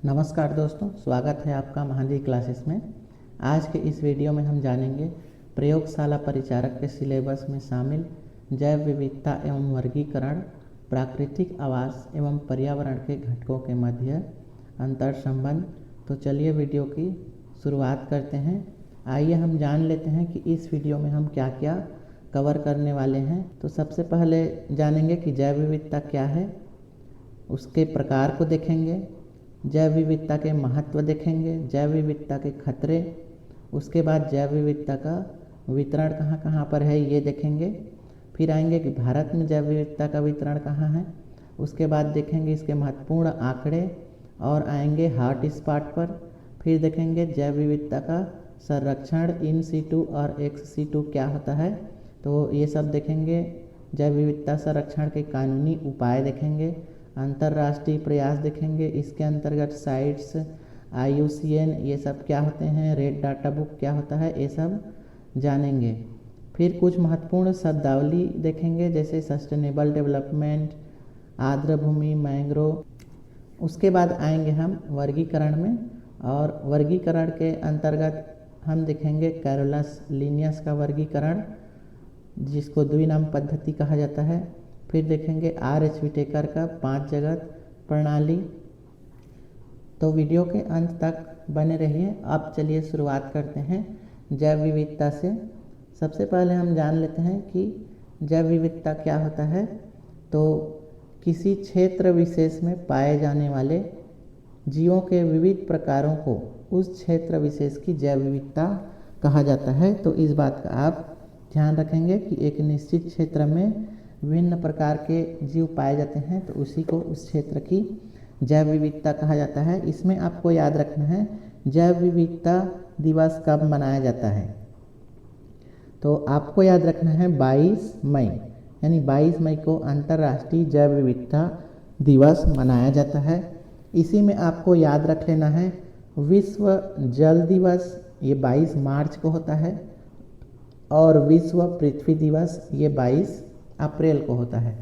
नमस्कार दोस्तों, स्वागत है आपका महाजी क्लासेस में। आज के इस वीडियो में हम जानेंगे प्रयोगशाला परिचारक के सिलेबस में शामिल जैव विविधता एवं वर्गीकरण, प्राकृतिक आवास एवं पर्यावरण के घटकों के मध्य अंतर संबंध। तो चलिए वीडियो की शुरुआत करते हैं। आइए हम जान लेते हैं कि इस वीडियो में हम क्या क्या कवर करने वाले हैं। तो सबसे पहले जानेंगे कि जैव विविधता क्या है, उसके प्रकार को देखेंगे, जैव विविधता के महत्व देखेंगे, जैव विविधता के खतरे, उसके बाद जैव विविधता का वितरण कहाँ कहाँ पर है ये देखेंगे। फिर आएंगे कि भारत में जैव विविधता का वितरण कहाँ है, उसके बाद देखेंगे इसके महत्वपूर्ण आंकड़े और आएंगे हॉट स्पॉट पर। फिर देखेंगे जैव विविधता का संरक्षण इन सीटू और एक्स सीटू क्या होता है, तो ये सब देखेंगे। जैव विविधता संरक्षण के कानूनी उपाय देखेंगे, अंतर्राष्ट्रीय प्रयास देखेंगे, इसके अंतर्गत साइट्स, IUCN ये सब क्या होते हैं, रेड डाटा बुक क्या होता है, ये सब जानेंगे। फिर कुछ महत्वपूर्ण शब्दावली देखेंगे जैसे सस्टेनेबल डेवलपमेंट, आर्द्र भूमि, मैंग्रोव। उसके बाद आएंगे हम वर्गीकरण में, और वर्गीकरण के अंतर्गत हम देखेंगे कैरोलस लिनियस का वर्गीकरण जिसको द्विनाम पद्धति कहा जाता है। फिर देखेंगे R.H. विटेकर का 5 जगत प्रणाली। तो वीडियो के अंत तक बने रहिए। अब चलिए शुरुआत करते हैं जैव विविधता से। सबसे पहले हम जान लेते हैं कि जैव विविधता क्या होता है। तो किसी क्षेत्र विशेष में पाए जाने वाले जीवों के विविध प्रकारों को उस क्षेत्र विशेष की जैव विविधता कहा जाता है। तो इस बात का आप ध्यान रखेंगे कि एक निश्चित क्षेत्र में विभिन्न प्रकार के जीव पाए जाते हैं, तो उसी को उस क्षेत्र की जैव विविधता कहा जाता है। इसमें आपको याद रखना है जैव विविधता दिवस कब मनाया जाता है। तो आपको याद रखना है 22 मई, यानी 22 मई को अंतर्राष्ट्रीय जैव विविधता दिवस मनाया जाता है। इसी में आपको याद रख लेना है विश्व जल दिवस, ये 22 मार्च को होता है, और विश्व पृथ्वी दिवस ये 22 अप्रैल को होता है।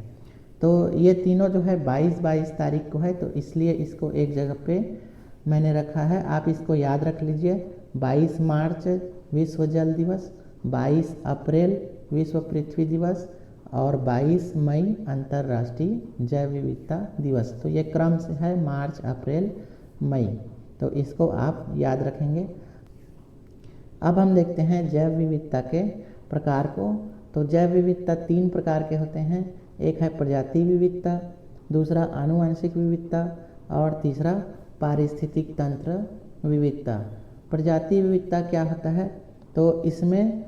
तो ये तीनों जो है 22 तारीख को है, तो इसलिए इसको एक जगह पे मैंने रखा है। आप इसको याद रख लीजिए। 22 मार्च विश्व जल दिवस, 22 अप्रैल विश्व पृथ्वी दिवस और 22 मई अंतर्राष्ट्रीय जैव विविधता दिवस। तो ये क्रम से है मार्च, अप्रैल, मई, तो इसको आप याद रखेंगे। अब हम देखते हैं जैव विविधता के प्रकार को। तो जैव विविधता 3 प्रकार के होते हैं। एक है प्रजाति विविधता, दूसरा आनुवंशिक विविधता और तीसरा पारिस्थितिक तंत्र विविधता। प्रजाति विविधता क्या होता है, तो इसमें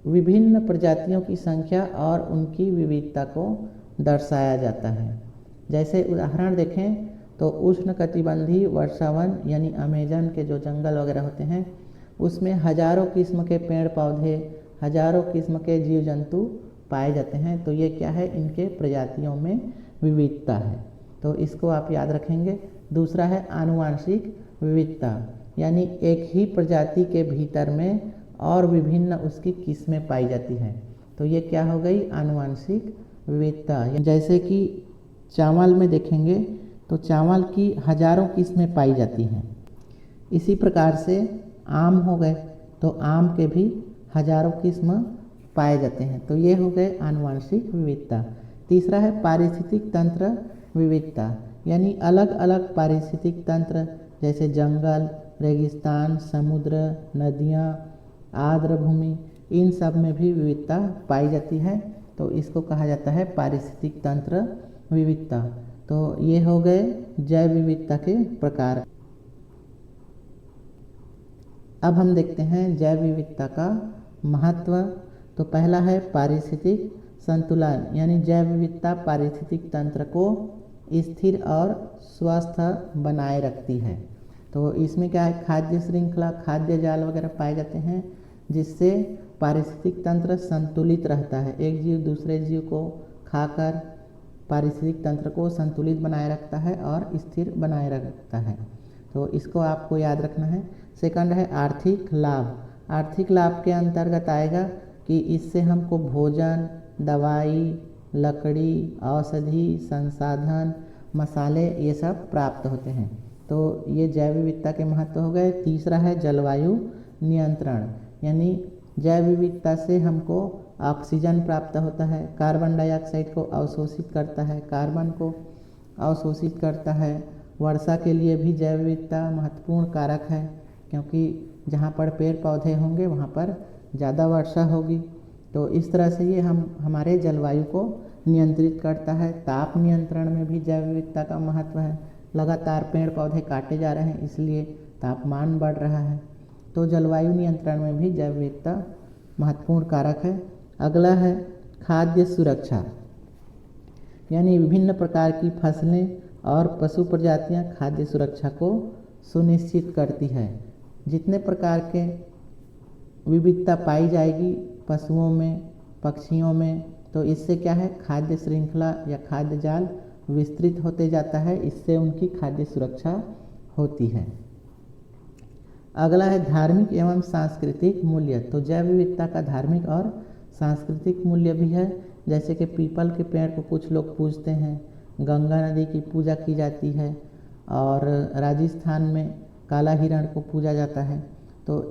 विभिन्न प्रजातियों की संख्या और उनकी विविधता को दर्शाया जाता है। जैसे उदाहरण देखें तो उष्णकटिबंधीय वर्षावन यानी अमेजन के जो जंगल वगैरह होते हैं उसमें हजारों किस्म के पेड़ पौधे, हजारों किस्म के जीव जंतु पाए जाते हैं। तो ये क्या है, इनके प्रजातियों में विविधता है, तो इसको आप याद रखेंगे। दूसरा है आनुवांशिक विविधता, यानी एक ही प्रजाति के भीतर में और विभिन्न उसकी किस्में पाई जाती हैं। तो ये क्या हो गई, आनुवांशिक विविधता। जैसे कि चावल में देखेंगे तो चावल की हजारों किस्में पाई जाती हैं। इसी प्रकार से आम हो गए तो आम के भी हजारों किस्म पाए जाते हैं। तो ये हो गए आनुवंशिक विविधता। तीसरा है पारिस्थितिक तंत्र विविधता, यानी अलग अलग पारिस्थितिक तंत्र जैसे जंगल, रेगिस्तान, समुद्र, नदियाँ, आर्द्र भूमि, इन सब में भी विविधता पाई जाती है। तो इसको कहा जाता है पारिस्थितिक तंत्र विविधता। तो ये हो गए जैव विविधता के प्रकार। अब हम देखते हैं जैव विविधता का महत्व। तो पहला है पारिस्थितिक संतुलन, यानी जैव विविधता पारिस्थितिक तंत्र को स्थिर और स्वस्थ बनाए रखती है। तो इसमें क्या है, खाद्य श्रृंखला, खाद्य जाल वगैरह पाए जाते हैं जिससे पारिस्थितिक तंत्र संतुलित रहता है। एक जीव दूसरे जीव को खाकर पारिस्थितिक तंत्र को संतुलित बनाए रखता है और स्थिर बनाए रखता है। तो इसको आपको याद रखना है। सेकंड है आर्थिक लाभ। आर्थिक लाभ के अंतर्गत आएगा कि इससे हमको भोजन, दवाई, लकड़ी, औषधि, संसाधन, मसाले ये सब प्राप्त होते हैं। तो ये जैव विविधता के महत्व हो गए। तीसरा है जलवायु नियंत्रण, यानी जैव विविधता से हमको ऑक्सीजन प्राप्त होता है, कार्बन डाइऑक्साइड को अवशोषित करता है, कार्बन को अवशोषित करता है। वर्षा के लिए भी जैव विविधता महत्वपूर्ण कारक है, क्योंकि जहाँ पर पेड़ पौधे होंगे वहाँ पर ज़्यादा वर्षा होगी। तो इस तरह से ये हमारे जलवायु को नियंत्रित करता है। ताप नियंत्रण में भी जैव विविधता का महत्व है। लगातार पेड़ पौधे काटे जा रहे हैं, इसलिए तापमान बढ़ रहा है। तो जलवायु नियंत्रण में भी जैव विविधता महत्वपूर्ण कारक है। अगला है खाद्य सुरक्षा, यानी विभिन्न प्रकार की फसलें और पशु प्रजातियां खाद्य सुरक्षा को सुनिश्चित करती है। जितने प्रकार के विविधता पाई जाएगी पशुओं में, पक्षियों में, तो इससे क्या है, खाद्य श्रृंखला या खाद्य जाल विस्तृत होते जाता है, इससे उनकी खाद्य सुरक्षा होती है। अगला है धार्मिक एवं सांस्कृतिक मूल्य। तो जैव विविधता का धार्मिक और सांस्कृतिक मूल्य भी है। जैसे कि पीपल के पेड़ को कुछ लोग पूजते हैं, गंगा नदी की पूजा की जाती है, और राजस्थान में काला हिरण को पूजा जाता है। तो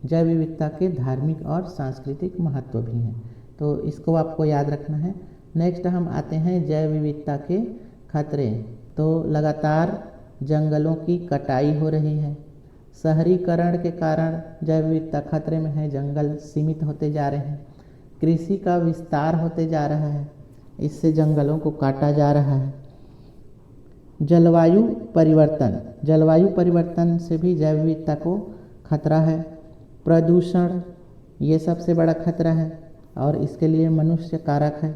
जैव विविधता के धार्मिक और सांस्कृतिक महत्व भी हैं, तो इसको आपको याद रखना है। नेक्स्ट हम आते हैं जैव विविधता के खतरे। तो लगातार जंगलों की कटाई हो रही है। शहरीकरण के कारण जैव विविधता खतरे में है, जंगल सीमित होते जा रहे हैं। कृषि का विस्तार होते जा रहा है, इससे जंगलों को काटा जा रहा है। जलवायु परिवर्तन, जलवायु परिवर्तन से भी जैव विविधता को खतरा है। प्रदूषण, ये सबसे बड़ा खतरा है और इसके लिए मनुष्य कारक है।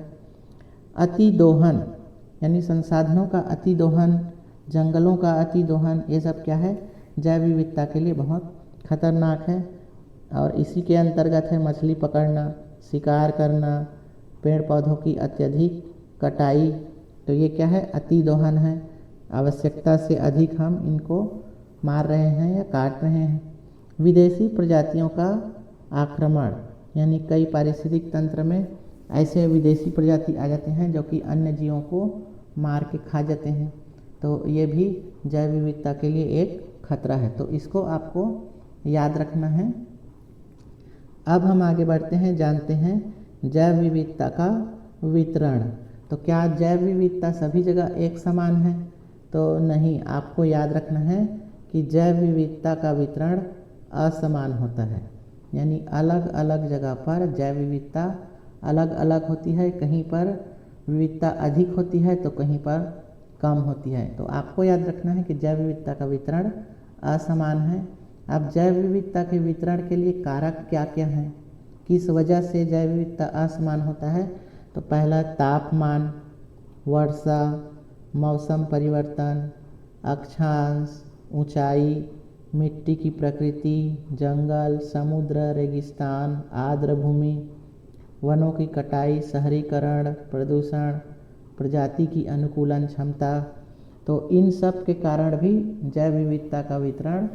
अति दोहन, यानी संसाधनों का अति दोहन, जंगलों का अति दोहन, ये सब क्या है, जैव विविधता के लिए बहुत खतरनाक है। और इसी के अंतर्गत है मछली पकड़ना, शिकार करना, पेड़ पौधों की अत्यधिक कटाई। तो ये क्या है, अति दोहन है। आवश्यकता से अधिक हम इनको मार रहे हैं या काट रहे हैं। विदेशी प्रजातियों का आक्रमण, यानी कई पारिस्थितिक तंत्र में ऐसे विदेशी प्रजाति आ जाते हैं जो कि अन्य जीवों को मार के खा जाते हैं। तो ये भी जैव विविधता के लिए एक खतरा है, तो इसको आपको याद रखना है। अब हम आगे बढ़ते हैं, जानते हैं जैव विविधता का वितरण। तो क्या जैव विविधता सभी जगह एक समान है? तो नहीं, आपको याद रखना है कि जैव विविधता का वितरण असमान होता है, यानी अलग अलग जगह पर जैव विविधता अलग अलग होती है। कहीं पर विविधता अधिक होती है तो कहीं पर कम होती है। तो आपको याद रखना है कि जैव विविधता का वितरण असमान है। अब जैव विविधता के वितरण के लिए कारक क्या क्या हैं, किस वजह से जैव विविधता असमान होता है? तो पहला तापमान, वर्षा, मौसम परिवर्तन, अक्षांश, ऊंचाई, मिट्टी की प्रकृति, जंगल, समुद्र, रेगिस्तान, आर्द्र भूमि, वनों की कटाई, शहरीकरण, प्रदूषण, प्रजाति की अनुकूलन क्षमता। तो इन सब के कारण भी जैव विविधता का वितरण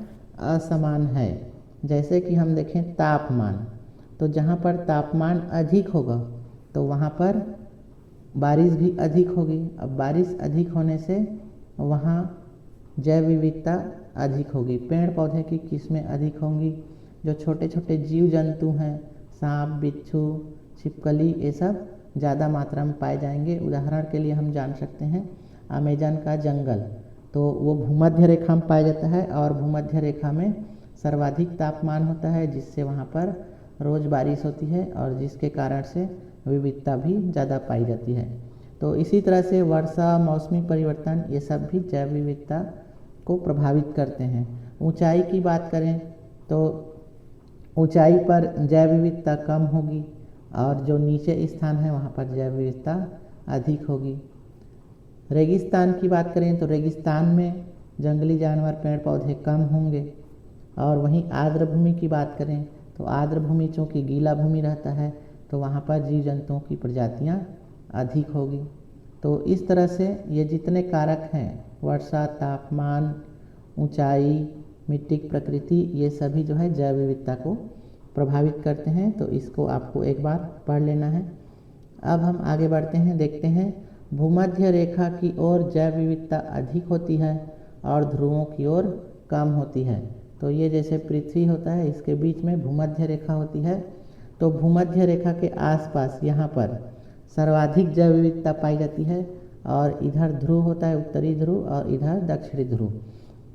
असमान है। जैसे कि हम देखें तापमान, तो जहाँ पर तापमान अधिक होगा तो वहाँ पर बारिश भी अधिक होगी। अब बारिश अधिक होने से वहाँ जैव विविधता अधिक होगी, पेड़ पौधे की किस्में अधिक होंगी, जो छोटे छोटे जीव जंतु हैं, सांप, बिच्छू, छिपकली, ये सब ज़्यादा मात्रा में पाए जाएंगे। उदाहरण के लिए हम जान सकते हैं अमेजन का जंगल, तो वो भूमध्य रेखा में पाया जाता है और भूमध्य रेखा में सर्वाधिक तापमान होता है, जिससे वहाँ पर रोज़ बारिश होती है और जिसके कारण से विविधता भी ज़्यादा पाई जाती है। तो इसी तरह से वर्षा, मौसमी परिवर्तन, ये सब भी जैव विविधता को प्रभावित करते हैं। ऊंचाई की बात करें तो ऊंचाई पर जैव विविधता कम होगी और जो नीचे स्थान है वहाँ पर जैव विविधता अधिक होगी। रेगिस्तान की बात करें तो रेगिस्तान में जंगली जानवर, पेड़ पौधे कम होंगे। और वहीं आर्द्र भूमि की बात करें तो आर्द्र भूमि चूँकि गीला भूमि रहता है तो वहाँ पर जीव जंतुओं की प्रजातियाँ अधिक होगी। तो इस तरह से ये जितने कारक हैं, वर्षा, तापमान, ऊंचाई, मिट्टी की प्रकृति, ये सभी जो है जैव विविधता को प्रभावित करते हैं। तो इसको आपको एक बार पढ़ लेना है। अब हम आगे बढ़ते हैं, देखते हैं भूमध्य रेखा की ओर जैव विविधता अधिक होती है और ध्रुवों की ओर कम होती है। तो ये जैसे पृथ्वी होता है, इसके बीच में भूमध्य रेखा होती है। तो भूमध्य रेखा के आसपास यहाँ पर सर्वाधिक जैव विविधता पाई जाती है और इधर ध्रुव होता है, उत्तरी ध्रुव, और इधर दक्षिणी ध्रुव।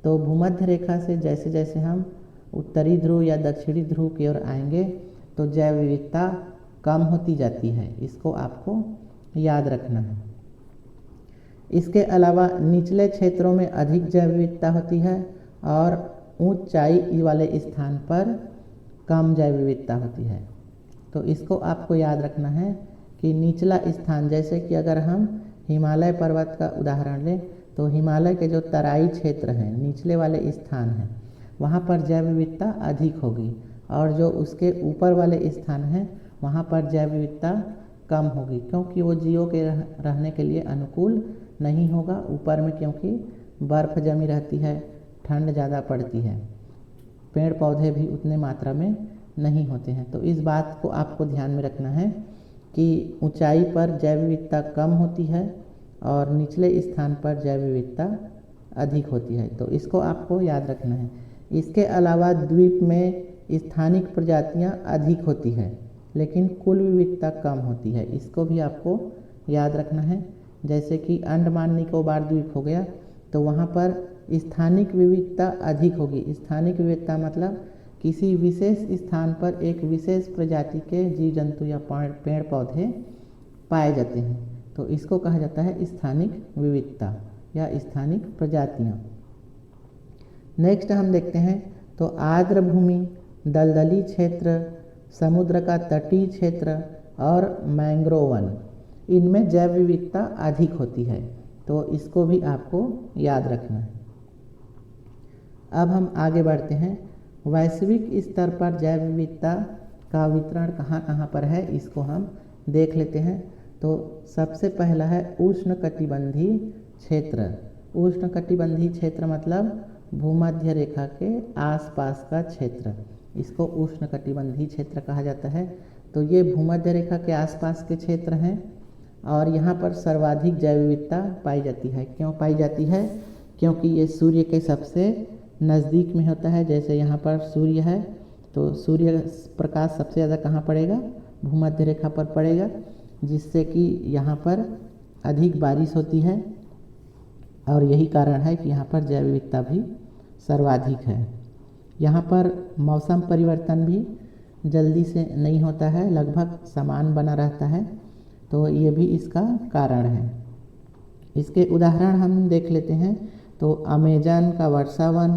तो भूमध्य रेखा से जैसे जैसे हम उत्तरी ध्रुव या दक्षिणी ध्रुव की ओर आएंगे तो जैव विविधता कम होती जाती है। इसको आपको याद रखना है। इसके अलावा निचले क्षेत्रों में अधिक जैव विविधता होती है और ऊंचाई वाले स्थान पर कम जैव विविधता होती है। तो इसको आपको याद रखना है कि निचला स्थान, जैसे कि अगर हम हिमालय पर्वत का उदाहरण लें तो हिमालय के जो तराई क्षेत्र हैं, निचले वाले स्थान हैं, वहाँ पर जैव विविधता अधिक होगी और जो उसके ऊपर वाले स्थान हैं वहाँ पर जैव विविधता कम होगी, क्योंकि वो जीवों के रहने के लिए अनुकूल नहीं होगा। ऊपर में क्योंकि बर्फ़ जमी रहती है, ठंड ज़्यादा पड़ती है, पेड़ पौधे भी उतने मात्रा में नहीं होते हैं। तो इस बात को आपको ध्यान में रखना है कि ऊंचाई पर जैव विविधता कम होती है और निचले स्थान पर जैव विविधता अधिक होती है। तो इसको आपको याद रखना है। इसके अलावा द्वीप में स्थानिक प्रजातियां अधिक होती है लेकिन कुल विविधता कम होती है। इसको भी आपको याद रखना है। जैसे कि अंडमान निकोबार द्वीप हो गया तो वहाँ पर स्थानिक विविधता अधिक होगी। स्थानिक विविधता मतलब किसी विशेष स्थान पर एक विशेष प्रजाति के जीव जंतु या पेड़ पौधे पाए जाते हैं, तो इसको कहा जाता है स्थानिक विविधता या स्थानिक प्रजातियाँ। नेक्स्ट हम देखते हैं तो आर्द्र भूमि, दलदली क्षेत्र, समुद्र का तटीय क्षेत्र और मैंग्रोव वन, इनमें जैव विविधता अधिक होती है। तो इसको भी आपको याद रखना है। अब हम आगे बढ़ते हैं। वैश्विक स्तर पर जैव विविधता का वितरण कहाँ कहाँ पर है, इसको हम देख लेते हैं। तो सबसे पहला है उष्णकटिबंधीय क्षेत्र। उष्णकटिबंधीय क्षेत्र मतलब भूमध्य रेखा के आसपास का क्षेत्र, इसको उष्णकटिबंधीय क्षेत्र कहा जाता है। तो ये भूमध्य रेखा के आसपास के क्षेत्र हैं और यहाँ पर सर्वाधिक जैव विविधता पाई जाती है। क्यों पाई जाती है? क्योंकि ये सूर्य के सबसे नज़दीक में होता है। जैसे यहाँ पर सूर्य है तो सूर्य प्रकाश सबसे ज़्यादा कहाँ पड़ेगा? भूमध्य रेखा पर पड़ेगा, जिससे कि यहाँ पर अधिक बारिश होती है और यही कारण है कि यहाँ पर जैव विविधता भी सर्वाधिक है। यहाँ पर मौसम परिवर्तन भी जल्दी से नहीं होता है, लगभग समान बना रहता है। तो ये भी इसका कारण है। इसके उदाहरण हम देख लेते हैं। तो अमेजन का वर्षा वन,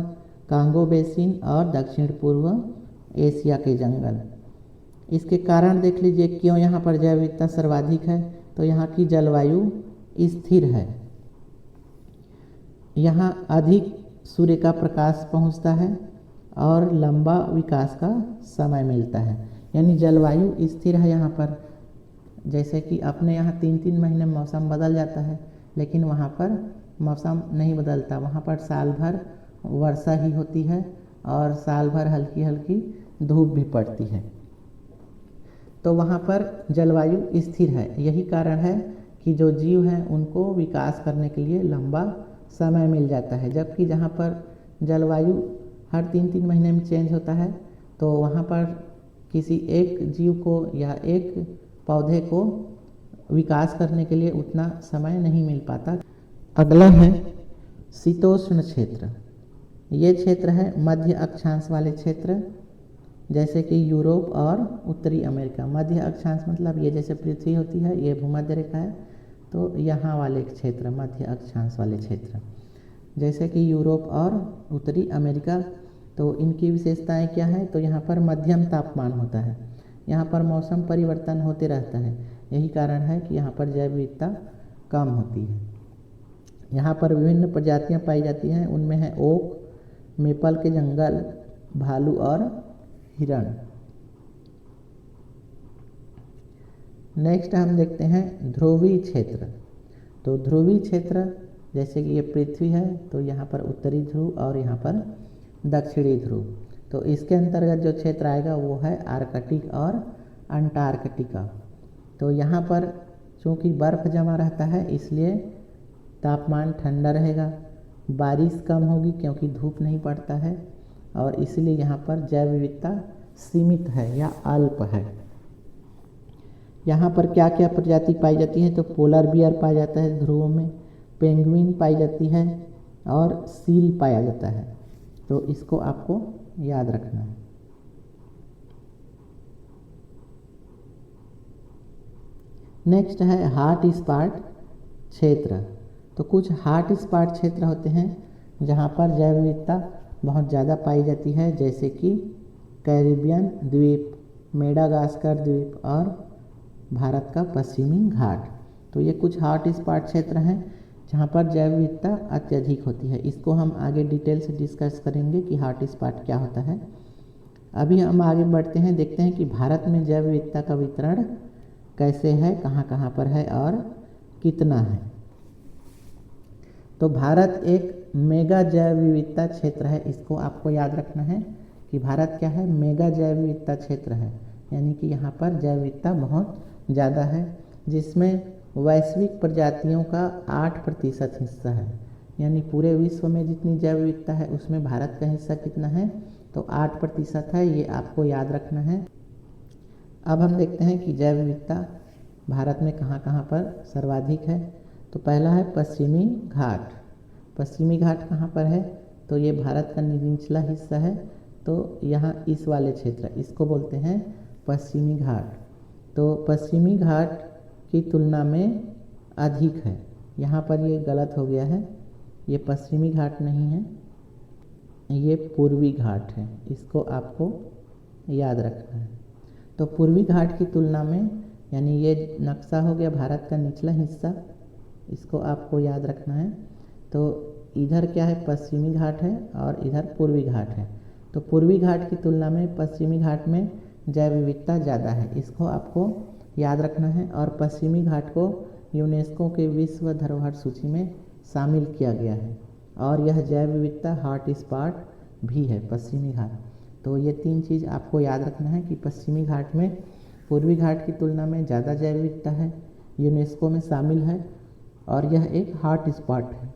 कांगो बेसिन और दक्षिण पूर्व एशिया के जंगल। इसके कारण देख लीजिए क्यों यहाँ पर जैव विविधता सर्वाधिक है। तो यहाँ की जलवायु स्थिर है, यहाँ अधिक सूर्य का प्रकाश पहुँचता है और लंबा विकास का समय मिलता है। यानी जलवायु स्थिर है यहाँ पर। जैसे कि अपने यहाँ 3-3 महीने में मौसम बदल जाता है, लेकिन वहाँ पर मौसम नहीं बदलता। वहाँ पर साल भर वर्षा ही होती है और साल भर हल्की हल्की धूप भी पड़ती है। तो वहाँ पर जलवायु स्थिर है। यही कारण है कि जो जीव हैं उनको विकास करने के लिए लंबा समय मिल जाता है। जबकि जहाँ पर जलवायु हर 3-3 महीने में चेंज होता है तो वहाँ पर किसी एक जीव को या एक पौधे को विकास करने के लिए उतना समय नहीं मिल पाता। अगला है शीतोष्ण क्षेत्र। ये क्षेत्र है मध्य अक्षांश वाले क्षेत्र, जैसे कि यूरोप और उत्तरी अमेरिका। मध्य अक्षांश मतलब ये जैसे पृथ्वी होती है, ये भूमध्य रेखा है, तो यहाँ वाले क्षेत्र मध्य अक्षांश वाले क्षेत्र, जैसे कि यूरोप और उत्तरी अमेरिका। तो इनकी विशेषताएं क्या हैं? तो यहाँ पर मध्यम तापमान होता है, यहाँ पर मौसम परिवर्तन होते रहता है। यही कारण है कि यहाँ पर जैव विविधता कम होती है। यहाँ पर विभिन्न प्रजातियाँ पाई जाती हैं, उनमें है ओक, मेपल के जंगल, भालू और हिरण। नेक्स्ट हम देखते हैं ध्रुवीय क्षेत्र। तो ध्रुवीय क्षेत्र जैसे कि ये पृथ्वी है तो यहाँ पर उत्तरी ध्रुव और यहाँ पर दक्षिणी ध्रुव। तो इसके अंतर्गत जो क्षेत्र आएगा वो है आर्कटिक और अंटार्कटिका। तो यहाँ पर चूँकि बर्फ़ जमा रहता है इसलिए तापमान ठंडा रहेगा बारिश कम होगी क्योंकि धूप नहीं पड़ता है, और इसलिए यहाँ पर जैव विविधता सीमित है या अल्प है। यहाँ पर क्या क्या प्रजाति पाई जाती है, तो पोलर बियर पाया जाता है ध्रुवों में, पेंगुइन पाई जाती है और सील पाया जाता है। तो इसको आपको याद रखना है। नेक्स्ट है हॉट स्पॉट क्षेत्र। तो कुछ हॉट स्पॉट क्षेत्र होते हैं जहाँ पर जैव विविधता बहुत ज़्यादा पाई जाती है, जैसे कि कैरिबियन द्वीप, मेडागास्कर द्वीप और भारत का पश्चिमी घाट। तो ये कुछ हॉट स्पॉट क्षेत्र हैं जहाँ पर जैव विविधता अत्यधिक होती है। इसको हम आगे डिटेल से डिस्कस करेंगे कि हॉट स्पॉट क्या होता है। अभी हम आगे बढ़ते हैं, देखते हैं कि भारत में जैव विविधता का वितरण कैसे है, कहाँ कहाँ पर है और कितना है। तो भारत एक मेगा जैव विविधता क्षेत्र है। इसको आपको याद रखना है कि भारत क्या है, मेगा जैव विविधता क्षेत्र है, यानी कि यहाँ पर जैव विविधता बहुत ज़्यादा है, जिसमें वैश्विक प्रजातियों का 8% हिस्सा है। यानी पूरे विश्व में जितनी जैव विविधता है उसमें भारत का हिस्सा कितना है, तो 8% है। ये आपको याद रखना है। अब हम देखते हैं कि जैव विविधता भारत में कहाँ कहाँ पर सर्वाधिक है। तो पहला है पश्चिमी घाट। पश्चिमी घाट कहाँ पर है, तो ये भारत का निचला हिस्सा है। तो यहाँ इस वाले क्षेत्र, इसको बोलते हैं पश्चिमी घाट। तो पश्चिमी घाट की तुलना में अधिक है। यहाँ पर ये गलत हो गया है, ये पश्चिमी घाट नहीं है, ये पूर्वी घाट है। इसको आपको याद रखना है। तो पूर्वी घाट की तुलना में, यानी ये नक्शा हो गया भारत का निचला हिस्सा, इसको आपको याद रखना है। तो इधर क्या है, पश्चिमी घाट है और इधर पूर्वी घाट है। तो पूर्वी घाट की तुलना में पश्चिमी घाट में जैव विविधता ज़्यादा है, इसको आपको याद रखना है। और पश्चिमी घाट को यूनेस्को के विश्व धरोहर सूची में शामिल किया गया है, और यह जैव विविधता हॉट स्पॉट भी है पश्चिमी घाट। तो ये 3 चीज़ आपको याद रखना है कि पश्चिमी घाट में पूर्वी घाट की तुलना में ज़्यादा जैव विविधता है, यूनेस्को में शामिल है, और यह एक हॉट स्पॉट है।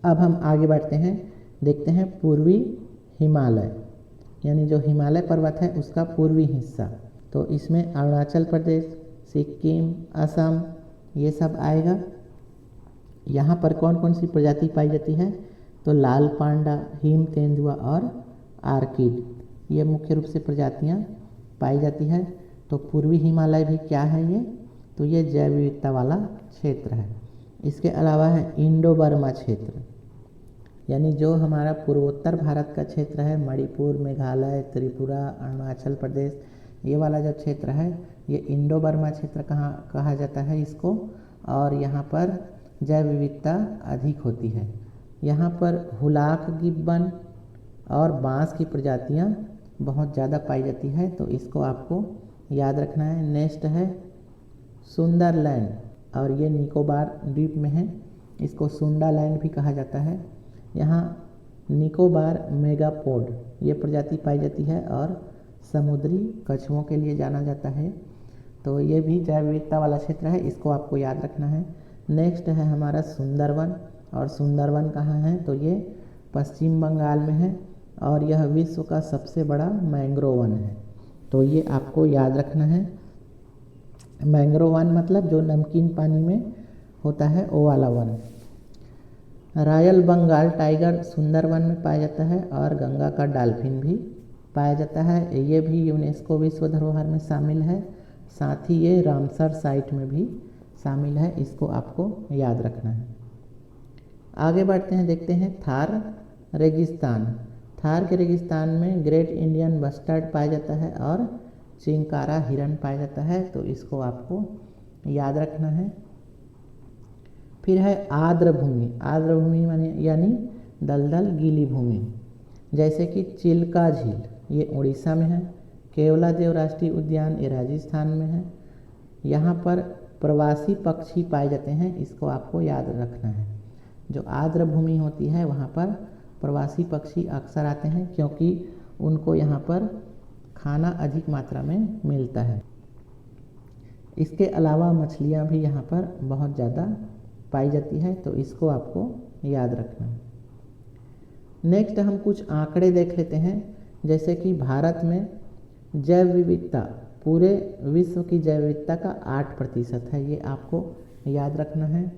अब हम आगे बढ़ते हैं, देखते हैं पूर्वी हिमालय, यानी जो हिमालय पर्वत है उसका पूर्वी हिस्सा। तो इसमें अरुणाचल प्रदेश, सिक्किम, असम ये सब आएगा। यहाँ पर कौन कौन सी प्रजाति पाई जाती है, तो लाल पांडा, हिम तेंदुआ और आर्किड, ये मुख्य रूप से प्रजातियाँ पाई जाती है। तो पूर्वी हिमालय भी क्या है ये, तो ये जैव विविधता वाला क्षेत्र है। इसके अलावा है इंडो बर्मा क्षेत्र, यानी जो हमारा पूर्वोत्तर भारत का क्षेत्र है, मणिपुर, मेघालय, त्रिपुरा, अरुणाचल प्रदेश, ये वाला जो क्षेत्र है ये इंडो बर्मा क्षेत्र कहा जाता है इसको। और यहाँ पर जैव विविधता अधिक होती है। यहाँ पर हुलाक गिब्बन और बांस की प्रजातियाँ बहुत ज़्यादा पाई जाती है, तो इसको आपको याद रखना है। नेक्स्ट है सुंदरलैंड, और ये निकोबार द्वीप में है, इसको सुंडालैंड भी कहा जाता है। यहाँ निकोबार मेगापोड ये प्रजाति पाई जाती है और समुद्री कछुओं के लिए जाना जाता है। तो ये भी जैव विविधता वाला क्षेत्र है, इसको आपको याद रखना है। नेक्स्ट है हमारा सुंदरवन, और सुंदरवन कहाँ है, तो ये पश्चिम बंगाल में है, और यह विश्व का सबसे बड़ा मैंग्रोव वन है। तो ये आपको याद रखना है। मैंग्रोव वन मतलब जो नमकीन पानी में होता है वो वाला वन। रॉयल बंगाल टाइगर सुंदरवन में पाया जाता है, और गंगा का डॉल्फिन भी पाया जाता है। ये भी यूनेस्को विश्व धरोहर में शामिल है, साथ ही ये रामसर साइट में भी शामिल है, इसको आपको याद रखना है। आगे बढ़ते हैं, देखते हैं थार रेगिस्तान। थार के रेगिस्तान में ग्रेट इंडियन बस्टर्ड पाया जाता है और चिंकारा हिरन पाया जाता है, तो इसको आपको याद रखना है। फिर है आर्द्र भूमि। आर्द्र भूमि माने यानी दलदल गीली भूमि, जैसे कि चिल्का झील, ये उड़ीसा में है। केवलादेव राष्ट्रीय उद्यान, ये राजस्थान में है। यहाँ पर प्रवासी पक्षी पाए जाते हैं, इसको आपको याद रखना है। जो आर्द्र भूमि होती है वहाँ पर प्रवासी पक्षी अक्सर आते हैं, क्योंकि उनको यहाँ पर खाना अधिक मात्रा में मिलता है। इसके अलावा मछलियाँ भी यहाँ पर बहुत ज़्यादा पाई जाती है, तो इसको आपको याद रखना है। नेक्स्ट हम कुछ आंकड़े देख लेते हैं, जैसे कि भारत में जैव विविधता, पूरे विश्व की जैव विविधता का 8% है, ये आपको याद रखना है।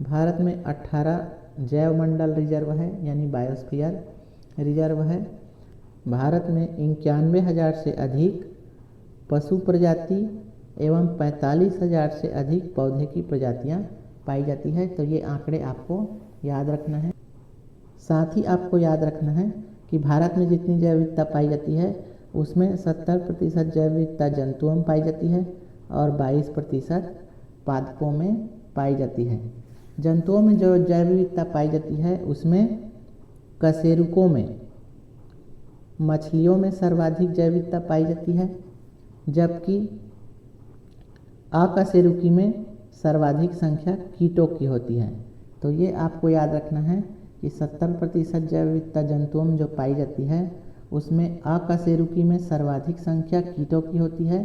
भारत में 18 जैव मंडल रिजर्व है, यानी बायोस्फीयर रिजर्व है। भारत में 91,000 से अधिक पशु प्रजाति एवं 45,000 से अधिक पौधे की प्रजातियां पाई जाती है, तो ये आंकड़े आपको याद रखना है। साथ ही आपको याद रखना है कि भारत में जितनी जैव विविधता पाई जाती है उसमें 70% जैव विविधता जंतुओं में पाई जाती है और 22% पादपों में पाई जाती है। जंतुओं में जो जैव विविधता पाई जाती है उसमें कशेरुकों में, मछलियों में सर्वाधिक जैव विविधता पाई जाती है, जबकि अकशेरुकी में सर्वाधिक संख्या कीटों की होती है। तो ये आपको याद रखना है कि 70% जैव विविधता जंतुओं में जो पाई जाती है उसमें अकशेरुकी में सर्वाधिक संख्या कीटों की होती है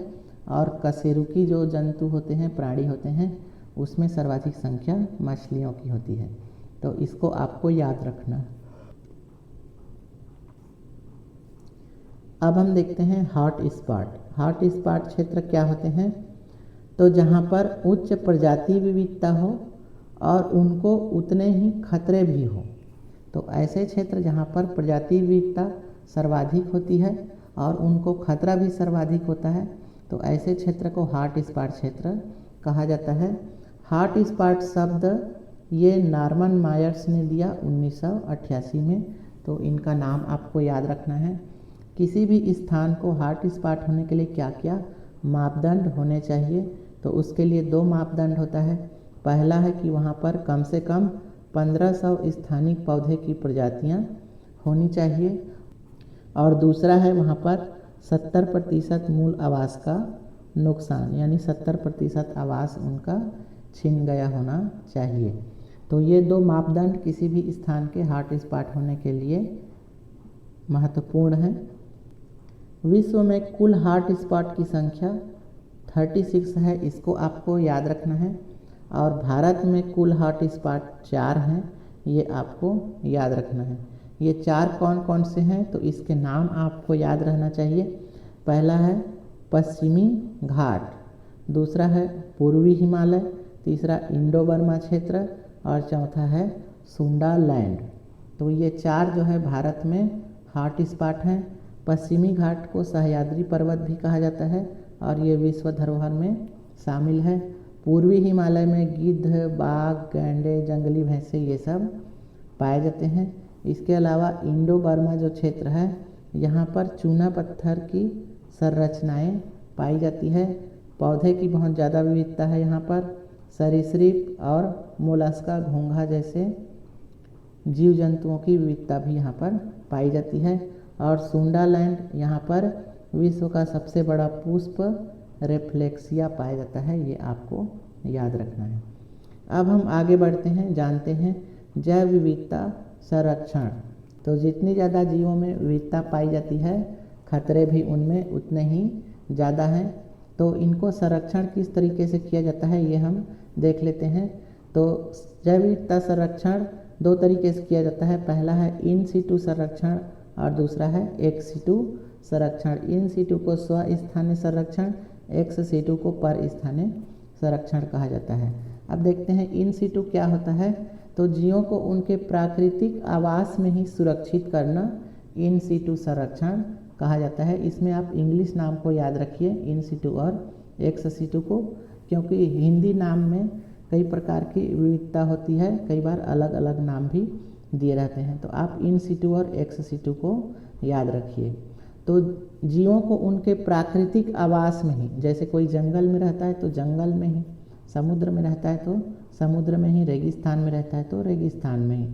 और कशेरुकी जो जंतु होते हैं, प्राणी होते हैं, उसमें सर्वाधिक संख्या मछलियों की होती है। तो इसको आपको याद रखना है। अब हम देखते हैं हॉट स्पॉट। हॉट स्पॉट क्षेत्र क्या होते हैं? तो जहाँ पर उच्च प्रजाति विविधता हो और उनको उतने ही खतरे भी हो, तो ऐसे क्षेत्र जहाँ पर प्रजाति विविधता सर्वाधिक होती है और उनको खतरा भी सर्वाधिक होता है, तो ऐसे क्षेत्र को हॉट स्पॉट क्षेत्र कहा जाता है। हॉट स्पॉट शब्द ये नॉर्मन मायर्स ने दिया 1988 में, तो इनका नाम आपको याद रखना है। किसी भी स्थान को हॉट स्पॉट होने के लिए क्या क्या मापदंड होने चाहिए? तो उसके लिए 2 मापदंड होता है। पहला है कि वहाँ पर कम से कम 1500 स्थानिक पौधे की प्रजातियाँ होनी चाहिए और दूसरा है वहाँ पर 70% मूल आवास का नुकसान, यानी 70% आवास उनका छिन गया होना चाहिए। तो ये 2 मापदंड किसी भी स्थान के हॉट स्पॉट होने के लिए महत्वपूर्ण है। विश्व में कुल हॉट स्पॉट की संख्या 36 है, इसको आपको याद रखना है। और भारत में कुल हॉट स्पॉट 4 हैं, ये आपको याद रखना है। ये 4 कौन कौन से हैं? तो इसके नाम आपको याद रहना चाहिए। पहला है पश्चिमी घाट, दूसरा है पूर्वी हिमालय, तीसरा इंडो बर्मा क्षेत्र और चौथा है सुंडा लैंड। तो ये 4 जो है भारत में हॉट स्पॉट हैं। पश्चिमी घाट को सह्याद्री पर्वत भी कहा जाता है और ये विश्व धरोहर में शामिल है। पूर्वी हिमालय में गिद्ध, बाघ, गैंडे, जंगली भैंसे ये सब पाए जाते हैं। इसके अलावा इंडो बर्मा जो क्षेत्र है यहाँ पर चूना पत्थर की संरचनाएं पाई जाती है। पौधे की बहुत ज़्यादा विविधता है यहाँ पर। सरीसृप और मोलस्का, घोंघा जैसे जीव जंतुओं की विविधता भी यहाँ पर पाई जाती है। और सुंडा लैंड यहाँ पर विश्व का सबसे बड़ा पुष्प रेफ्लेक्सिया पाया जाता है, ये आपको याद रखना है। अब हम आगे बढ़ते हैं, जानते हैं जैव विविधता संरक्षण। तो जितनी ज़्यादा जीवों में विविधता पाई जाती है, खतरे भी उनमें उतने ही ज़्यादा हैं। तो इनको संरक्षण किस तरीके से किया जाता है ये हम देख लेते हैं। तो जैव विविधता संरक्षण 2 तरीके से किया जाता है। पहला है इन सीटू संरक्षण और दूसरा है एक्स सीटू संरक्षण। इन सीटू को स्वस्थानीय संरक्षण, एक्स सीटू को पर स्थानीय संरक्षण कहा जाता है। अब देखते हैं इन सीटू क्या होता है। तो जीवों को उनके प्राकृतिक आवास में ही सुरक्षित करना इन सीटू संरक्षण कहा जाता है। इसमें आप इंग्लिश नाम को याद रखिए, इन सीटू और एक्स सीटू को, क्योंकि हिंदी नाम में कई प्रकार की विविधता होती है, कई बार अलग अलग नाम भी दिए रहते हैं। तो आप इन सीटू और एक्स सीटू को याद रखिए। तो जीवों को उनके प्राकृतिक आवास में ही, जैसे कोई जंगल में रहता है तो जंगल में ही, समुद्र में रहता है तो समुद्र में ही, रेगिस्तान में रहता है तो रेगिस्तान में ही,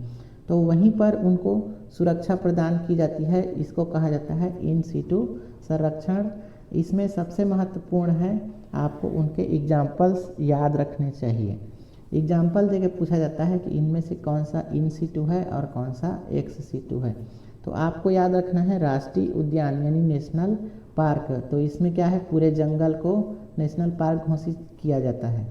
तो वहीं पर उनको सुरक्षा प्रदान की जाती है। इसको कहा जाता है इन सीटू संरक्षण। इसमें सबसे महत्वपूर्ण है आपको उनके एग्जाम्पल्स याद रखने चाहिए। एग्जाम्पल देके पूछा जाता है कि इनमें से कौन सा इन सीटू है और कौन सा एक्स सीटू है। तो आपको याद रखना है राष्ट्रीय उद्यान यानी नेशनल पार्क। तो इसमें क्या है, पूरे जंगल को नेशनल पार्क घोषित किया जाता है।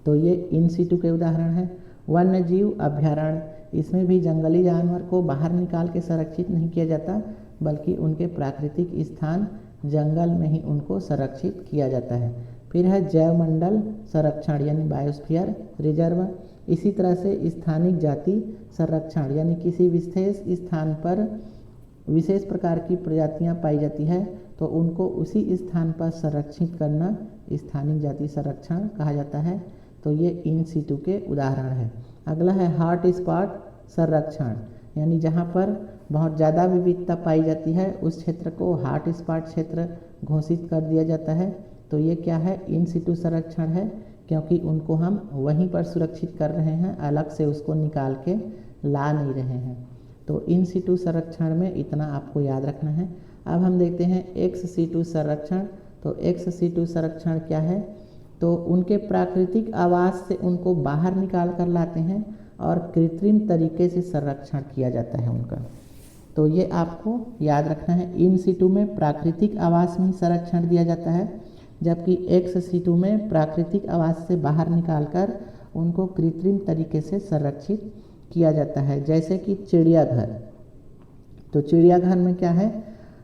तो ये इन सिटू के उदाहरण हैं। वन्य जीव अभ्यारण्य, इसमें भी जंगली जानवर को बाहर निकाल के संरक्षित नहीं किया जाता, बल्कि उनके प्राकृतिक स्थान जंगल में ही उनको संरक्षित किया जाता है। फिर है जैवमंडल संरक्षण यानी बायोस्फीयर रिजर्व। इसी तरह से स्थानिक जाति संरक्षण यानी किसी विशेष स्थान पर विशेष प्रकार की प्रजातियां पाई जाती है तो उनको उसी स्थान पर संरक्षित करना स्थानिक जाति संरक्षण कहा जाता है। तो ये इन सिटू के उदाहरण है। अगला है हॉट स्पॉट संरक्षण, यानी जहाँ पर बहुत ज़्यादा विविधता पाई जाती है उस क्षेत्र को हॉट स्पॉट क्षेत्र घोषित कर दिया जाता है। तो ये क्या है, इन सिटू संरक्षण है, क्योंकि उनको हम वहीं पर सुरक्षित कर रहे हैं, अलग से उसको निकाल के ला नहीं रहे हैं। तो इन सिटू संरक्षण में इतना आपको याद रखना है। अब हम देखते हैं एक्स सिटू संरक्षण। तो एक्स सिटू संरक्षण क्या है, तो उनके प्राकृतिक आवास से उनको बाहर निकाल कर लाते हैं और कृत्रिम तरीके से संरक्षण किया जाता है उनका। तो ये आपको याद रखना है, इन सिटू में प्राकृतिक आवास में संरक्षण दिया जाता है, जबकि एक्स सिटू में प्राकृतिक आवास से बाहर निकालकर उनको कृत्रिम तरीके से संरक्षित किया जाता है। जैसे कि चिड़ियाघर, तो चिड़ियाघर में क्या है,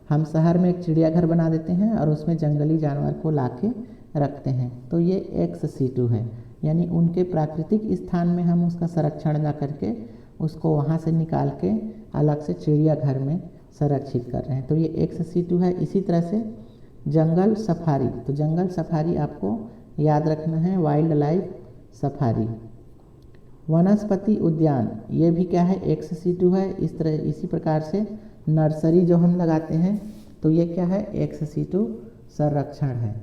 हम शहर में एक चिड़ियाघर बना देते हैं और उसमें जंगली जानवर को लाके रखते हैं, तो ये एक्स सिटू है, यानी उनके प्राकृतिक स्थान में हम उसका संरक्षण ना करके उसको वहाँ से निकाल के अलग से चिड़ियाघर में संरक्षित कर रहे हैं। तो ये एक्स सिटू है। इसी तरह से जंगल सफारी, तो जंगल सफारी आपको याद रखना है, वाइल्ड लाइफ सफारी। वनस्पति उद्यान, ये भी क्या है, एक्स सिटू है। इसी प्रकार से नर्सरी जो हम लगाते हैं तो ये क्या है, एक्स सिटू संरक्षण है।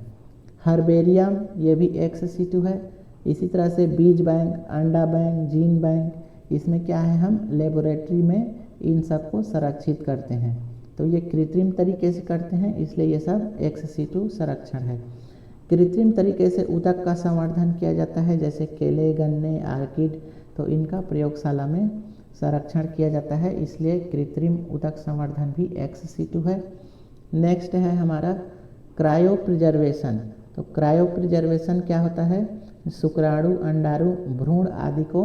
हर्बेरियम, ये भी एक्स सिटू है। इसी तरह से बीज बैंक, अंडा बैंक, जीन बैंक, इसमें क्या है, हम लेबोरेटरी में इन सब को संरक्षित करते हैं। तो ये कृत्रिम तरीके से करते हैं, इसलिए ये सब एक्स सिटू संरक्षण है। कृत्रिम तरीके से उदक का संवर्धन किया जाता है, जैसे केले, गन्ने, आर्किड, तो इनका प्रयोगशाला में संरक्षण किया जाता है, इसलिए कृत्रिम उदक संवर्धन भी एक्स सिटू है। नेक्स्ट है हमारा क्रायो प्रिजर्वेशन। तो क्रायो प्रिजर्वेशन क्या होता है, शुक्राणु, अंडाणु, भ्रूण आदि को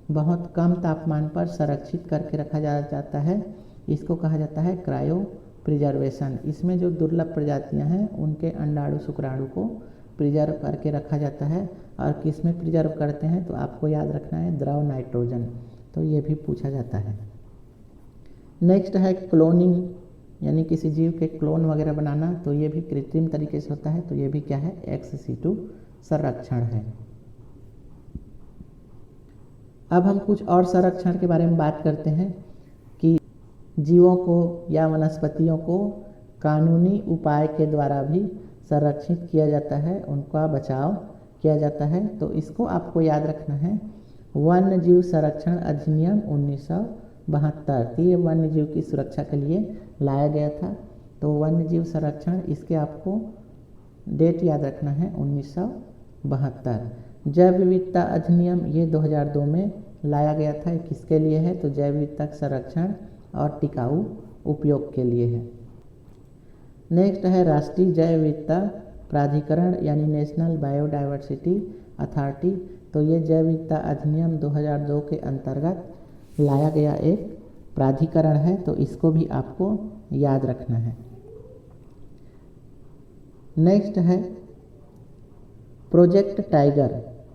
बहुत कम तापमान पर संरक्षित करके रखा जाता है, इसको कहा जाता है क्रायो प्रिजर्वेशन। इसमें जो दुर्लभ प्रजातियां हैं उनके अंडाणु शुक्राणु को प्रिजर्व करके रखा जाता है। और किस में प्रिजर्व करते हैं, तो आपको याद रखना है द्रव नाइट्रोजन, तो ये भी पूछा जाता है। नेक्स्ट है क्लोनिंग, यानी किसी जीव के क्लोन वगैरह बनाना, तो ये भी कृत्रिम तरीके से होता है, तो ये भी क्या है, एक्स सिटू संरक्षण है। अब हम कुछ और संरक्षण के बारे में बात करते हैं कि जीवों को या वनस्पतियों को कानूनी उपाय के द्वारा भी संरक्षित किया जाता है, उनका बचाव किया जाता है। तो इसको आपको याद रखना है, वन्य जीव संरक्षण अधिनियम 1972, ये वन्य जीव की सुरक्षा के लिए लाया गया था। तो वन्य जीव संरक्षण, इसके आपको डेट याद रखना है 1972। जैव विविधता अधिनियम, ये 2002 में लाया गया था। किसके लिए है, तो जैव विविधता संरक्षण और टिकाऊ उपयोग के लिए है। नेक्स्ट है राष्ट्रीय जैव विविधता प्राधिकरण, यानी नेशनल बायोडाइवर्सिटी अथॉरिटी। तो ये जैव विविधता अधिनियम 2002 के अंतर्गत लाया गया एक प्राधिकरण है, तो इसको भी आपको याद रखना है। नेक्स्ट है प्रोजेक्ट टाइगर,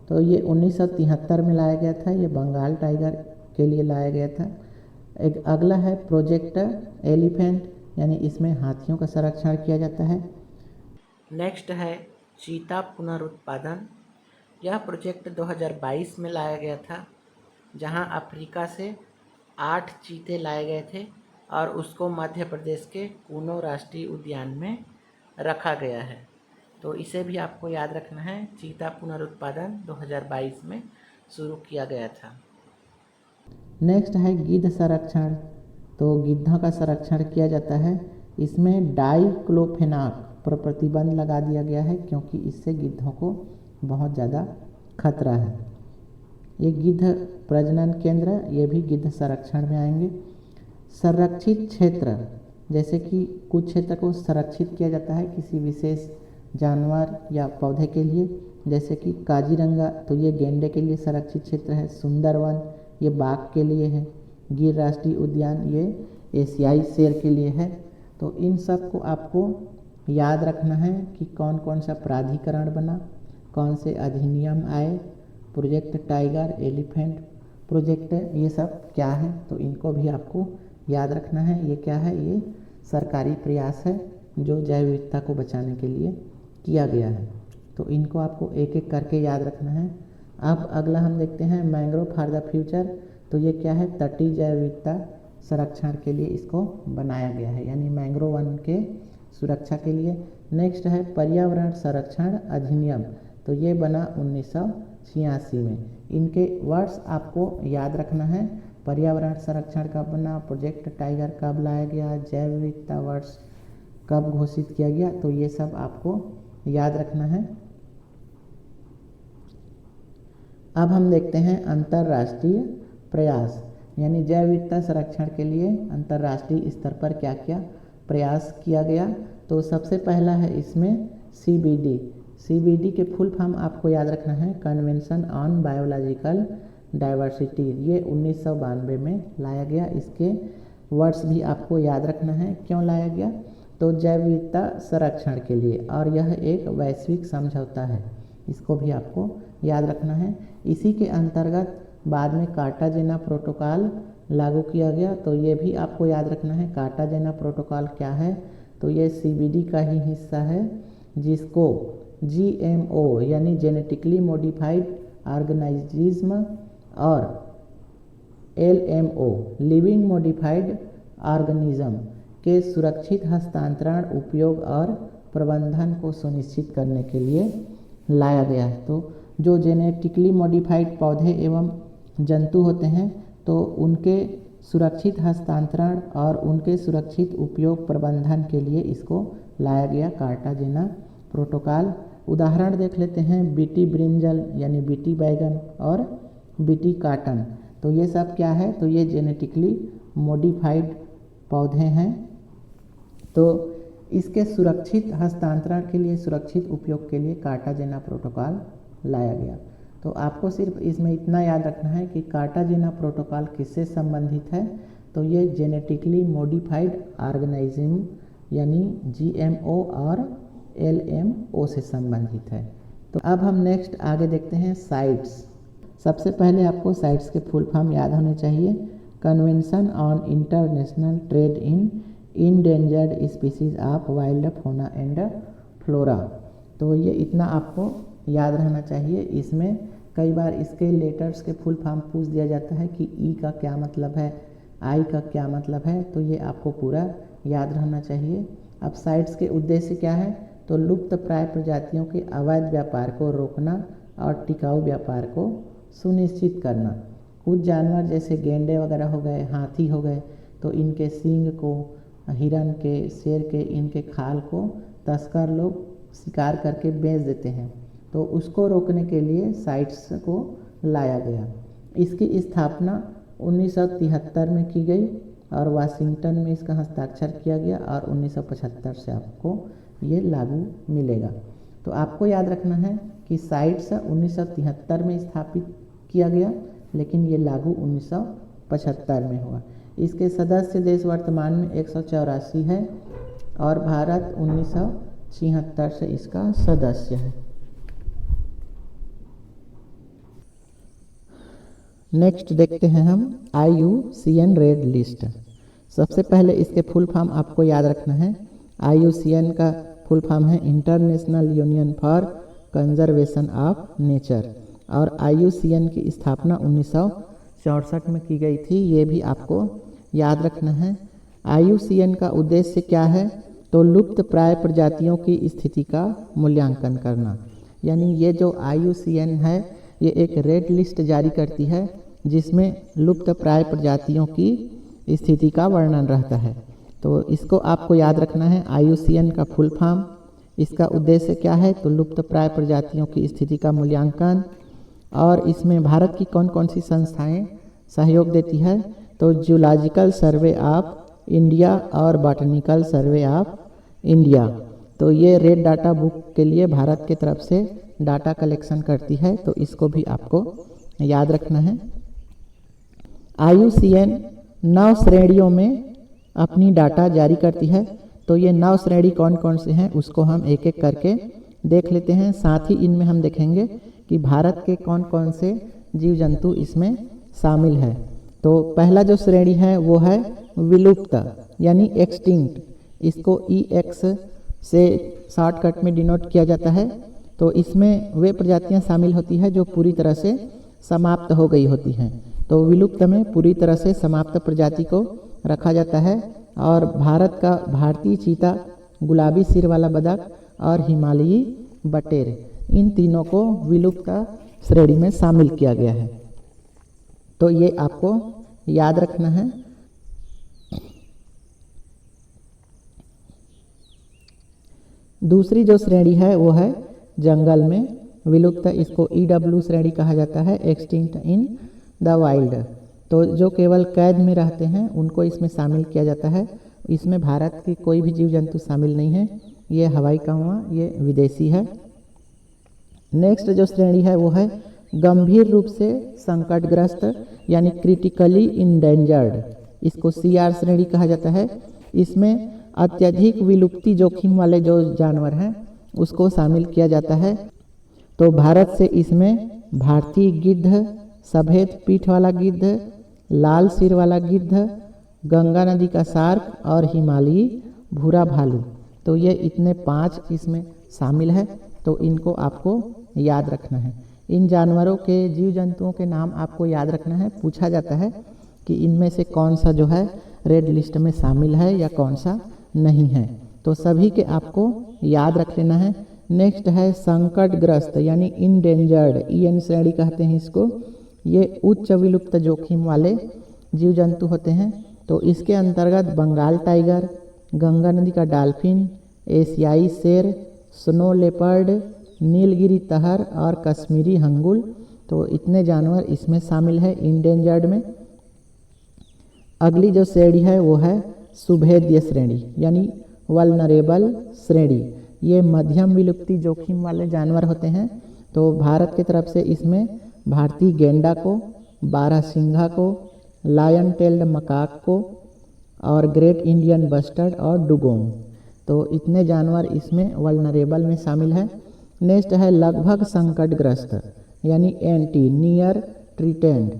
तो ये 1973 में लाया गया था, ये बंगाल टाइगर के लिए लाया गया था। एक अगला है प्रोजेक्ट एलिफेंट, यानी इसमें हाथियों का संरक्षण किया जाता है। नेक्स्ट है चीता पुनरुत्पादन, यह प्रोजेक्ट 2022 में लाया गया था, जहां अफ्रीका से 8 चीते लाए गए थे और उसको मध्य प्रदेश के कूनो राष्ट्रीय उद्यान में रखा गया है। तो इसे भी आपको याद रखना है, चीता पुनरुत्पादन 2022 में शुरू किया गया था। नेक्स्ट है गिद्ध संरक्षण, तो गिद्धों का संरक्षण किया जाता है। इसमें डाइक्लोफेनाक पर प्रतिबंध लगा दिया गया है, क्योंकि इससे गिद्धों को बहुत ज़्यादा खतरा है। ये गिद्ध प्रजनन केंद्र, ये भी गिद्ध संरक्षण में आएंगे। संरक्षित क्षेत्र, जैसे कि कुछ क्षेत्र को संरक्षित किया जाता है किसी विशेष जानवर या पौधे के लिए, जैसे कि काजीरंगा, तो ये गेंडे के लिए संरक्षित क्षेत्र है। सुंदरवन ये बाघ के लिए है। गिर राष्ट्रीय उद्यान ये एशियाई शेर के लिए है। तो इन सब को आपको याद रखना है कि कौन कौन सा प्राधिकरण बना, कौन से अधिनियम आए, प्रोजेक्ट टाइगर, एलिफेंट प्रोजेक्ट, ये सब क्या है, तो इनको भी आपको याद रखना है। ये क्या है, ये सरकारी प्रयास है जो जैव विविधता को बचाने के लिए किया गया है। तो इनको आपको एक एक करके याद रखना है। अब अगला हम देखते हैं मैंग्रोव फॉर द फ्यूचर। तो ये क्या है, तटीय जैव विविधता संरक्षण के लिए इसको बनाया गया है, यानी मैंग्रोव वन के सुरक्षा के लिए। नेक्स्ट है पर्यावरण संरक्षण अधिनियम। तो ये बना 1986 में। इनके वर्ड्स आपको याद रखना है। पर्यावरण संरक्षण कब बना, प्रोजेक्ट टाइगर कब लाया गया, जैव विविधता वर्ष कब घोषित किया गया, तो ये सब आपको याद रखना है। अब हम देखते हैं अंतर्राष्ट्रीय प्रयास, यानी जैव विविधता संरक्षण के लिए अंतर्राष्ट्रीय स्तर पर क्या क्या प्रयास किया गया। तो सबसे पहला है इसमें CBD। CBD के फुल फॉर्म आपको याद रखना है, कन्वेंशन ऑन बायोलॉजिकल डाइवर्सिटी। ये 1992 में लाया गया। इसके वर्ड्स भी आपको याद रखना है। क्यों लाया गया, तो जैव विविधता संरक्षण के लिए, और यह एक वैश्विक समझौता है, इसको भी आपको याद रखना है। इसी के अंतर्गत बाद में कार्टाजेना प्रोटोकॉल लागू किया गया। तो ये भी आपको याद रखना है। कार्टाजेना प्रोटोकॉल क्या है, तो ये CBD का ही हिस्सा है, जिसको GMO यानी जेनेटिकली मॉडिफाइड ऑर्गेनिज्म और LMO लिविंग मॉडिफाइड ऑर्गेनिज्म के सुरक्षित हस्तांतरण, उपयोग और प्रबंधन को सुनिश्चित करने के लिए लाया गया है। तो जो जेनेटिकली मॉडिफाइड पौधे एवं जंतु होते हैं, तो उनके सुरक्षित हस्तांतरण और उनके सुरक्षित उपयोग प्रबंधन के लिए इसको लाया गया कार्टाजेना प्रोटोकॉल। उदाहरण देख लेते हैं, बीटी ब्रिंजल यानी बीटी बैगन और बीटी काटन। तो ये सब क्या है, तो ये जेनेटिकली मॉडिफाइड पौधे हैं। तो इसके सुरक्षित हस्तांतरण के लिए, सुरक्षित उपयोग के लिए कार्टाजेना प्रोटोकॉल लाया गया। तो आपको सिर्फ इसमें इतना याद रखना है कि कार्टाजेना प्रोटोकॉल किससे संबंधित है, तो ये जेनेटिकली मॉडिफाइड ऑर्गेनिज्म यानी GMO और LMO से संबंधित है। तो अब हम नेक्स्ट आगे देखते हैं साइट्स। सबसे पहले आपको साइट्स के फुल फॉर्म याद होने चाहिए। Convention on international trade in endangered species of wild fauna and flora. तो ये इतना आपको याद रहना चाहिए। इसमें कई बार इसके लेटर्स के फुल फॉर्म पूछ दिया जाता है कि E का क्या मतलब है, I का क्या मतलब है, तो ये आपको पूरा याद रहना चाहिए। अब साइट्स के उद्देश्य क्या है, तो लुप्त प्राय प्रजातियों के अवैध व्यापार को रोकना और टिकाऊ व्यापार को सुनिश्चित करना। कुछ जानवर जैसे गेंडे वगैरह हो गए, हाथी हो गए, तो इनके सींग को, हिरन के, शेर के, इनके खाल को तस्कर लोग शिकार करके बेच देते हैं। तो उसको रोकने के लिए साइट्स को लाया गया। इसकी स्थापना 1973 में की गई और वाशिंगटन में इसका हस्ताक्षर किया गया और 1975 से आपको ये लागू मिलेगा। तो आपको याद रखना है कि साइट्स 1973 में स्थापित किया गया, लेकिन ये लागू 1975 में हुआ। इसके सदस्य देश वर्तमान में 184 है और भारत 1976 से इसका सदस्य है। नेक्स्ट देखते हैं हम IUCN रेड लिस्ट। सबसे पहले इसके फुल फॉर्म आपको याद रखना है। IUCN का फुल फॉर्म है international union for conservation of nature, और IUCN की स्थापना 1964 में की गई थी। ये भी आपको याद रखना है। IUCN का उद्देश्य क्या है, तो लुप्त प्राय प्रजातियों की स्थिति का मूल्यांकन करना। यानी ये जो IUCN है, ये एक रेड लिस्ट जारी करती है जिसमें लुप्त प्राय प्रजातियों की स्थिति का वर्णन रहता है। तो इसको आपको याद रखना है। IUCN का फुल फॉर्म, इसका उद्देश्य क्या है, तो लुप्त प्राय प्रजातियों की स्थिति का मूल्यांकन। और इसमें भारत की कौन कौन सी संस्थाएं सहयोग देती है, तो जूलॉजिकल सर्वे ऑफ इंडिया और बॉटनिकल सर्वे ऑफ इंडिया। तो ये रेड डाटा बुक के लिए भारत की तरफ से डाटा कलेक्शन करती है, तो इसको भी आपको याद रखना है। IUCN 9 श्रेणियों में अपनी डाटा जारी करती है। तो ये 9 श्रेणी कौन कौन से हैं उसको हम एक एक करके देख लेते हैं। साथ ही इनमें हम देखेंगे कि भारत के कौन कौन से जीव जंतु इसमें शामिल है। तो पहला जो श्रेणी है वो है विलुप्त यानी एक्सटिंक्ट। इसको EX से शॉर्टकट में डिनोट किया जाता है। तो इसमें वे प्रजातियां शामिल होती है जो पूरी तरह से समाप्त हो गई होती हैं। तो विलुप्त में पूरी तरह से समाप्त प्रजाति को रखा जाता है। और भारत का भारतीय चीता, गुलाबी सिर वाला बतख और हिमालयी बटेर, इन तीनों को विलुप्त श्रेणी में शामिल किया गया है। तो ये आपको याद रखना है। दूसरी जो श्रेणी है वो है जंगल में विलुप्त। इसको EW श्रेणी कहा जाता है, एक्सटिंक्ट इन द वाइल्ड। तो जो केवल कैद में रहते हैं उनको इसमें शामिल किया जाता है। इसमें भारत की कोई भी जीव जंतु शामिल नहीं है। ये हवाई कौवा, ये विदेशी है। नेक्स्ट जो श्रेणी है वो है गंभीर रूप से संकटग्रस्त यानी क्रिटिकली इंडेंजर्ड। इसको CR श्रेणी कहा जाता है। इसमें अत्यधिक विलुप्ति जोखिम वाले जो जानवर हैं उसको शामिल किया जाता है। तो भारत से इसमें भारतीय गिद्ध, सफेद पीठ वाला गिद्ध, लाल सिर वाला गिद्ध, गंगा नदी का शार्क और हिमालयी भूरा भालू, तो ये इतने 5 इसमें शामिल है। तो इनको आपको याद रखना है। इन जानवरों के, जीव जंतुओं के नाम आपको याद रखना है। पूछा जाता है कि इनमें से कौन सा जो है रेड लिस्ट में शामिल है या कौन सा नहीं है। तो सभी के आपको याद रख लेना है। नेक्स्ट है संकटग्रस्त यानी इंडेंजर्ड, EN श्रेणी कहते हैं इसको। ये उच्च विलुप्त जोखिम वाले जीव जंतु होते हैं। तो इसके अंतर्गत बंगाल टाइगर, गंगा नदी का डॉल्फिन, एशियाई शेर, स्नो लेपर्ड, नीलगिरी तहर और कश्मीरी हंगुल, तो इतने जानवर इसमें शामिल है इंडेंजर्ड में। अगली जो श्रेणी है वो है सुभेद्य श्रेणी यानी वल्नरेबल श्रेणी। ये मध्यम विलुप्ति जोखिम वाले जानवर होते हैं। तो भारत की तरफ से इसमें भारतीय गेंडा को, बारहसिंघा को, लायन टेल्ड मकाक को और ग्रेट इंडियन बस्टर्ड और डुगोंग, तो इतने जानवर इसमें वल्नरेबल में शामिल है। नेक्स्ट है लगभग संकटग्रस्त यानी एंटी नियर थ्रेटेंड।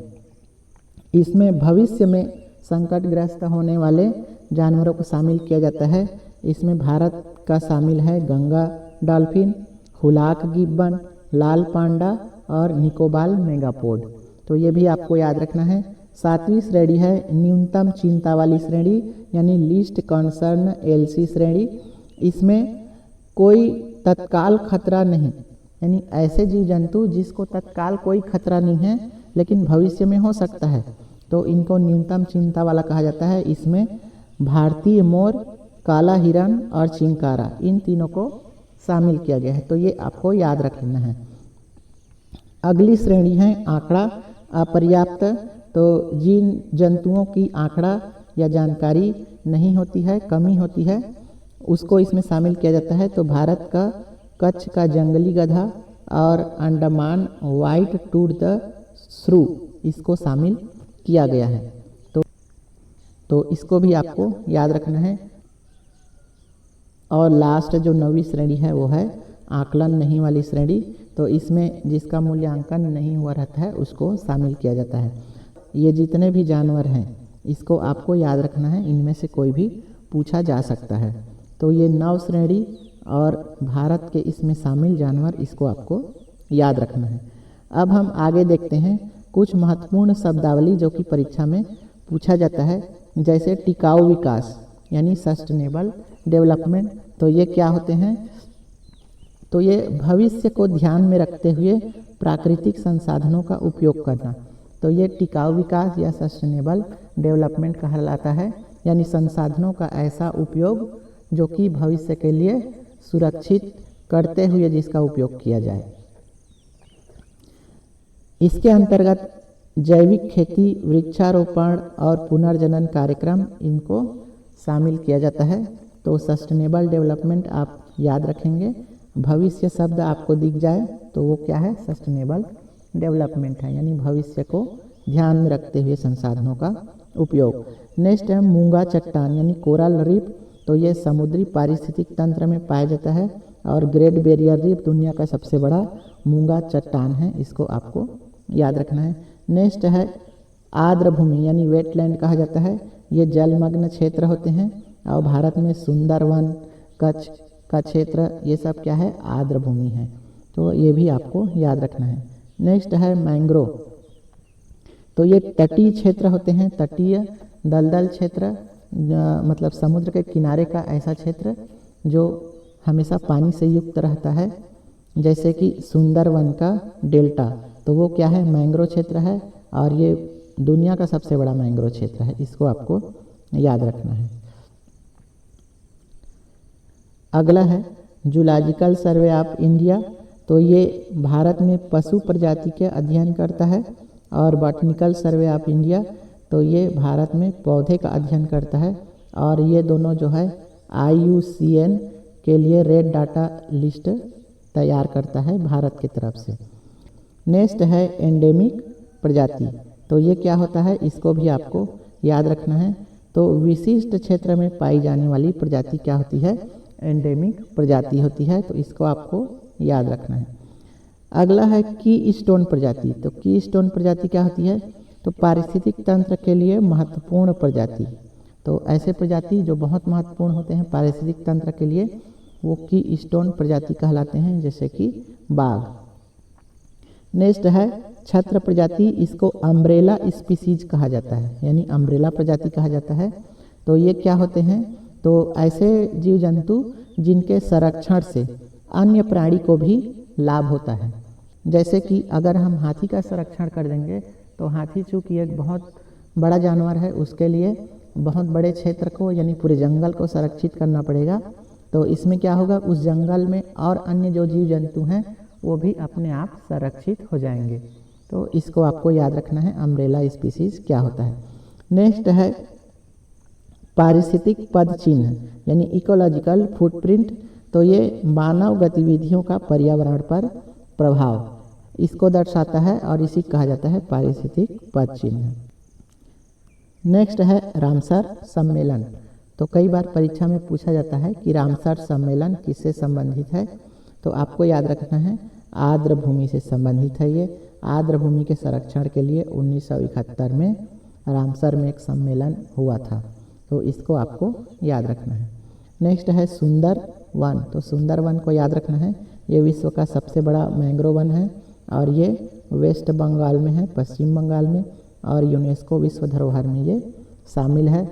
इसमें भविष्य में संकटग्रस्त होने वाले जानवरों को शामिल किया जाता है। इसमें भारत का शामिल है गंगा डॉल्फिन, हुलाक गिब्बन, लाल पांडा और निकोबार मेगापोड, तो ये भी आपको याद रखना है। 7वीं श्रेणी है न्यूनतम चिंता वाली श्रेणी यानी लीस्ट कंसर्न LC श्रेणी। इसमें कोई तत्काल खतरा नहीं, यानी ऐसे जीव जंतु जिसको तत्काल कोई खतरा नहीं है लेकिन भविष्य में हो सकता है, तो इनको न्यूनतम चिंता वाला कहा जाता है। इसमें भारतीय मोर, काला हिरन और चिंकारा, इन तीनों को शामिल किया गया है। तो ये आपको याद रख लेना है। अगली श्रेणी है आंकड़ा अपर्याप्त। तो जिन जंतुओं की आंकड़ा या जानकारी नहीं होती है, कमी होती है, उसको इसमें शामिल किया जाता है। तो भारत का कच्छ का जंगली गधा और अंडमान व्हाइट टूथ श्रू, इसको शामिल किया गया है। तो इसको भी आपको याद रखना है। और लास्ट जो 9वीं श्रेणी है वो है आकलन नहीं वाली श्रेणी। तो इसमें जिसका मूल्यांकन नहीं हुआ रहता है उसको शामिल किया जाता है। ये जितने भी जानवर हैं इसको आपको याद रखना है, इनमें से कोई भी पूछा जा सकता है। तो ये 9 श्रेणी और भारत के इसमें शामिल जानवर, इसको आपको याद रखना है। अब हम आगे देखते हैं कुछ महत्वपूर्ण शब्दावली जो कि परीक्षा में पूछा जाता है, जैसे टिकाऊ विकास यानी सस्टेनेबल डेवलपमेंट। तो ये क्या होते हैं? तो ये भविष्य को ध्यान में रखते हुए प्राकृतिक संसाधनों का उपयोग करना। तो ये टिकाऊ विकास या सस्टेनेबल डेवलपमेंट कहलाता है, यानी संसाधनों का ऐसा उपयोग जो कि भविष्य के लिए सुरक्षित करते हुए जिसका उपयोग किया जाए। इसके अंतर्गत जैविक खेती, वृक्षारोपण और पुनर्जनन कार्यक्रम, इनको शामिल किया जाता है। तो सस्टेनेबल डेवलपमेंट आप याद रखेंगे। भविष्य शब्द आपको दिख जाए तो वो क्या है, सस्टेनेबल डेवलपमेंट है, यानी भविष्य को ध्यान में रखते हुए संसाधनों का उपयोग। नेक्स्ट है मूंगा चट्टान यानी कोरल रीफ, तो ये समुद्री पारिस्थितिक तंत्र में पाया जाता है और ग्रेट बैरियर रीफ दुनिया का सबसे बड़ा मूंगा चट्टान है, इसको आपको याद रखना है। नेक्स्ट है आर्द्र भूमि यानी वेटलैंड कहा जाता है, ये जलमग्न क्षेत्र होते हैं और भारत में सुंदरवन, कच्छ का क्षेत्र, ये सब क्या है, आर्द्र भूमि है, तो ये भी आपको याद रखना है। नेक्स्ट है मैंग्रोव, तो ये तटीय क्षेत्र होते हैं, तटीय दलदल क्षेत्र, मतलब समुद्र के किनारे का ऐसा क्षेत्र जो हमेशा पानी से युक्त रहता है, जैसे कि सुंदरवन का डेल्टा, तो वो क्या है, मैंग्रोव क्षेत्र है और ये दुनिया का सबसे बड़ा मैंग्रोव क्षेत्र है, इसको आपको याद रखना है। अगला है जूलॉजिकल सर्वे ऑफ इंडिया, तो ये भारत में पशु प्रजाति के अध्ययन करता है, और बॉटनिकल सर्वे ऑफ इंडिया, तो ये भारत में पौधे का अध्ययन करता है, और ये दोनों जो है IUCN के लिए रेड डाटा लिस्ट तैयार करता है भारत की तरफ से। नेक्स्ट है एंडेमिक प्रजाति, तो ये क्या होता है, इसको भी आपको याद रखना है। तो विशिष्ट क्षेत्र में पाई जाने वाली प्रजाति क्या होती है, एंडेमिक प्रजाति होती है, तो इसको आपको याद रखना है। अगला है की स्टोन प्रजाति, तो की स्टोन प्रजाति क्या होती है, तो पारिस्थितिक तंत्र के लिए महत्वपूर्ण प्रजाति, तो ऐसे प्रजाति जो बहुत महत्वपूर्ण होते हैं पारिस्थितिक तंत्र के लिए वो की स्टोन प्रजाति कहलाते हैं, जैसे कि बाघ। नेक्स्ट है छत्र प्रजाति, इसको अम्ब्रेला स्पीसीज कहा जाता है, यानी अम्ब्रेला प्रजाति कहा जाता है। तो ये क्या होते हैं, तो ऐसे जीव जंतु जिनके संरक्षण से अन्य प्राणी को भी लाभ होता है, जैसे कि अगर हम हाथी का संरक्षण कर देंगे तो हाथी चूँकि एक बहुत बड़ा जानवर है, उसके लिए बहुत बड़े क्षेत्र को यानी पूरे जंगल को संरक्षित करना पड़ेगा, तो इसमें क्या होगा, उस जंगल में और अन्य जो जीव जंतु हैं वो भी अपने आप संरक्षित हो जाएंगे, तो इसको आपको याद रखना है अम्ब्रेला स्पीसीज क्या होता है। नेक्स्ट है पारिस्थितिक पद चिन्ह यानी इकोलॉजिकल फुटप्रिंट, तो ये मानव गतिविधियों का पर्यावरण पर प्रभाव, इसको दर्शाता है और इसी कहा जाता है पारिस्थितिक पद चिन्ह। नेक्स्ट है रामसर सम्मेलन, तो कई बार परीक्षा में पूछा जाता है कि रामसर सम्मेलन किससे संबंधित है, तो आपको याद रखना है आर्द्र भूमि से संबंधित है। ये आर्द्र भूमि के संरक्षण के लिए 1971 में रामसर में एक सम्मेलन हुआ था, तो इसको आपको याद रखना है। नेक्स्ट है सुंदर वन, तो सुंदर वन को याद रखना है, ये विश्व का सबसे बड़ा मैंग्रोव वन है और ये वेस्ट बंगाल में है, पश्चिम बंगाल में, और यूनेस्को विश्व धरोहर में ये शामिल है।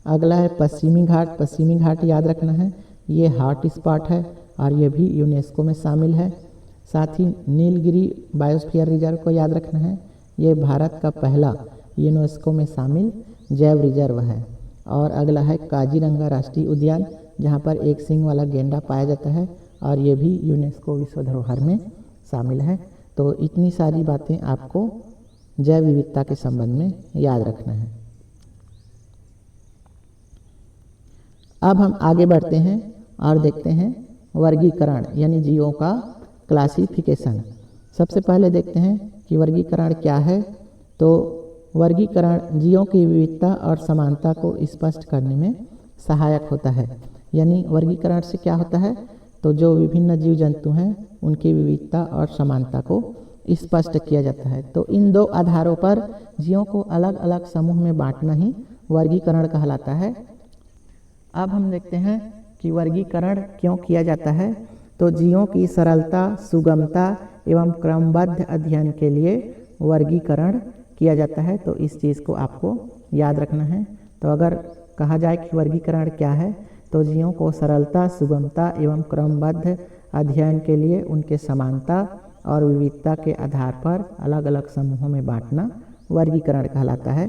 अगला है पश्चिमी घाट, पश्चिमी घाट याद रखना है, ये हॉट स्पॉट है और ये भी यूनेस्को में शामिल है। साथ ही नीलगिरी बायोस्फीयर रिजर्व को याद रखना है, ये भारत का पहला यूनेस्को में शामिल जैव रिजर्व है। और अगला है काजीरंगा राष्ट्रीय उद्यान, जहाँ पर एक सींग वाला गेंडा पाया जाता है और ये भी यूनेस्को विश्व धरोहर में शामिल है। तो इतनी सारी बातें आपको जैव विविधता के संबंध में याद रखना है। अब हम आगे बढ़ते हैं और देखते हैं वर्गीकरण यानी जीवों का क्लासिफिकेशन। सबसे पहले देखते हैं कि वर्गीकरण क्या है। तो वर्गीकरण जीवों की विविधता और समानता को स्पष्ट करने में सहायक होता है। यानी वर्गीकरण से क्या होता है, तो जो विभिन्न जीव जंतु हैं उनकी विविधता और समानता को स्पष्ट किया जाता है। तो इन दो आधारों पर जीवों को अलग अलग समूह में बांटना ही वर्गीकरण कहलाता है। अब हम देखते हैं कि वर्गीकरण क्यों किया जाता है। तो जीवों की सरलता, सुगमता एवं क्रमबद्ध अध्ययन के लिए वर्गीकरण किया जाता है। तो इस चीज़ को आपको याद रखना है। तो अगर कहा जाए कि वर्गीकरण क्या है, तो जीवों को सरलता, सुगमता एवं क्रमबद्ध अध्ययन के लिए उनके समानता और विविधता के आधार पर अलग अलग समूहों में बांटना वर्गीकरण कहलाता है।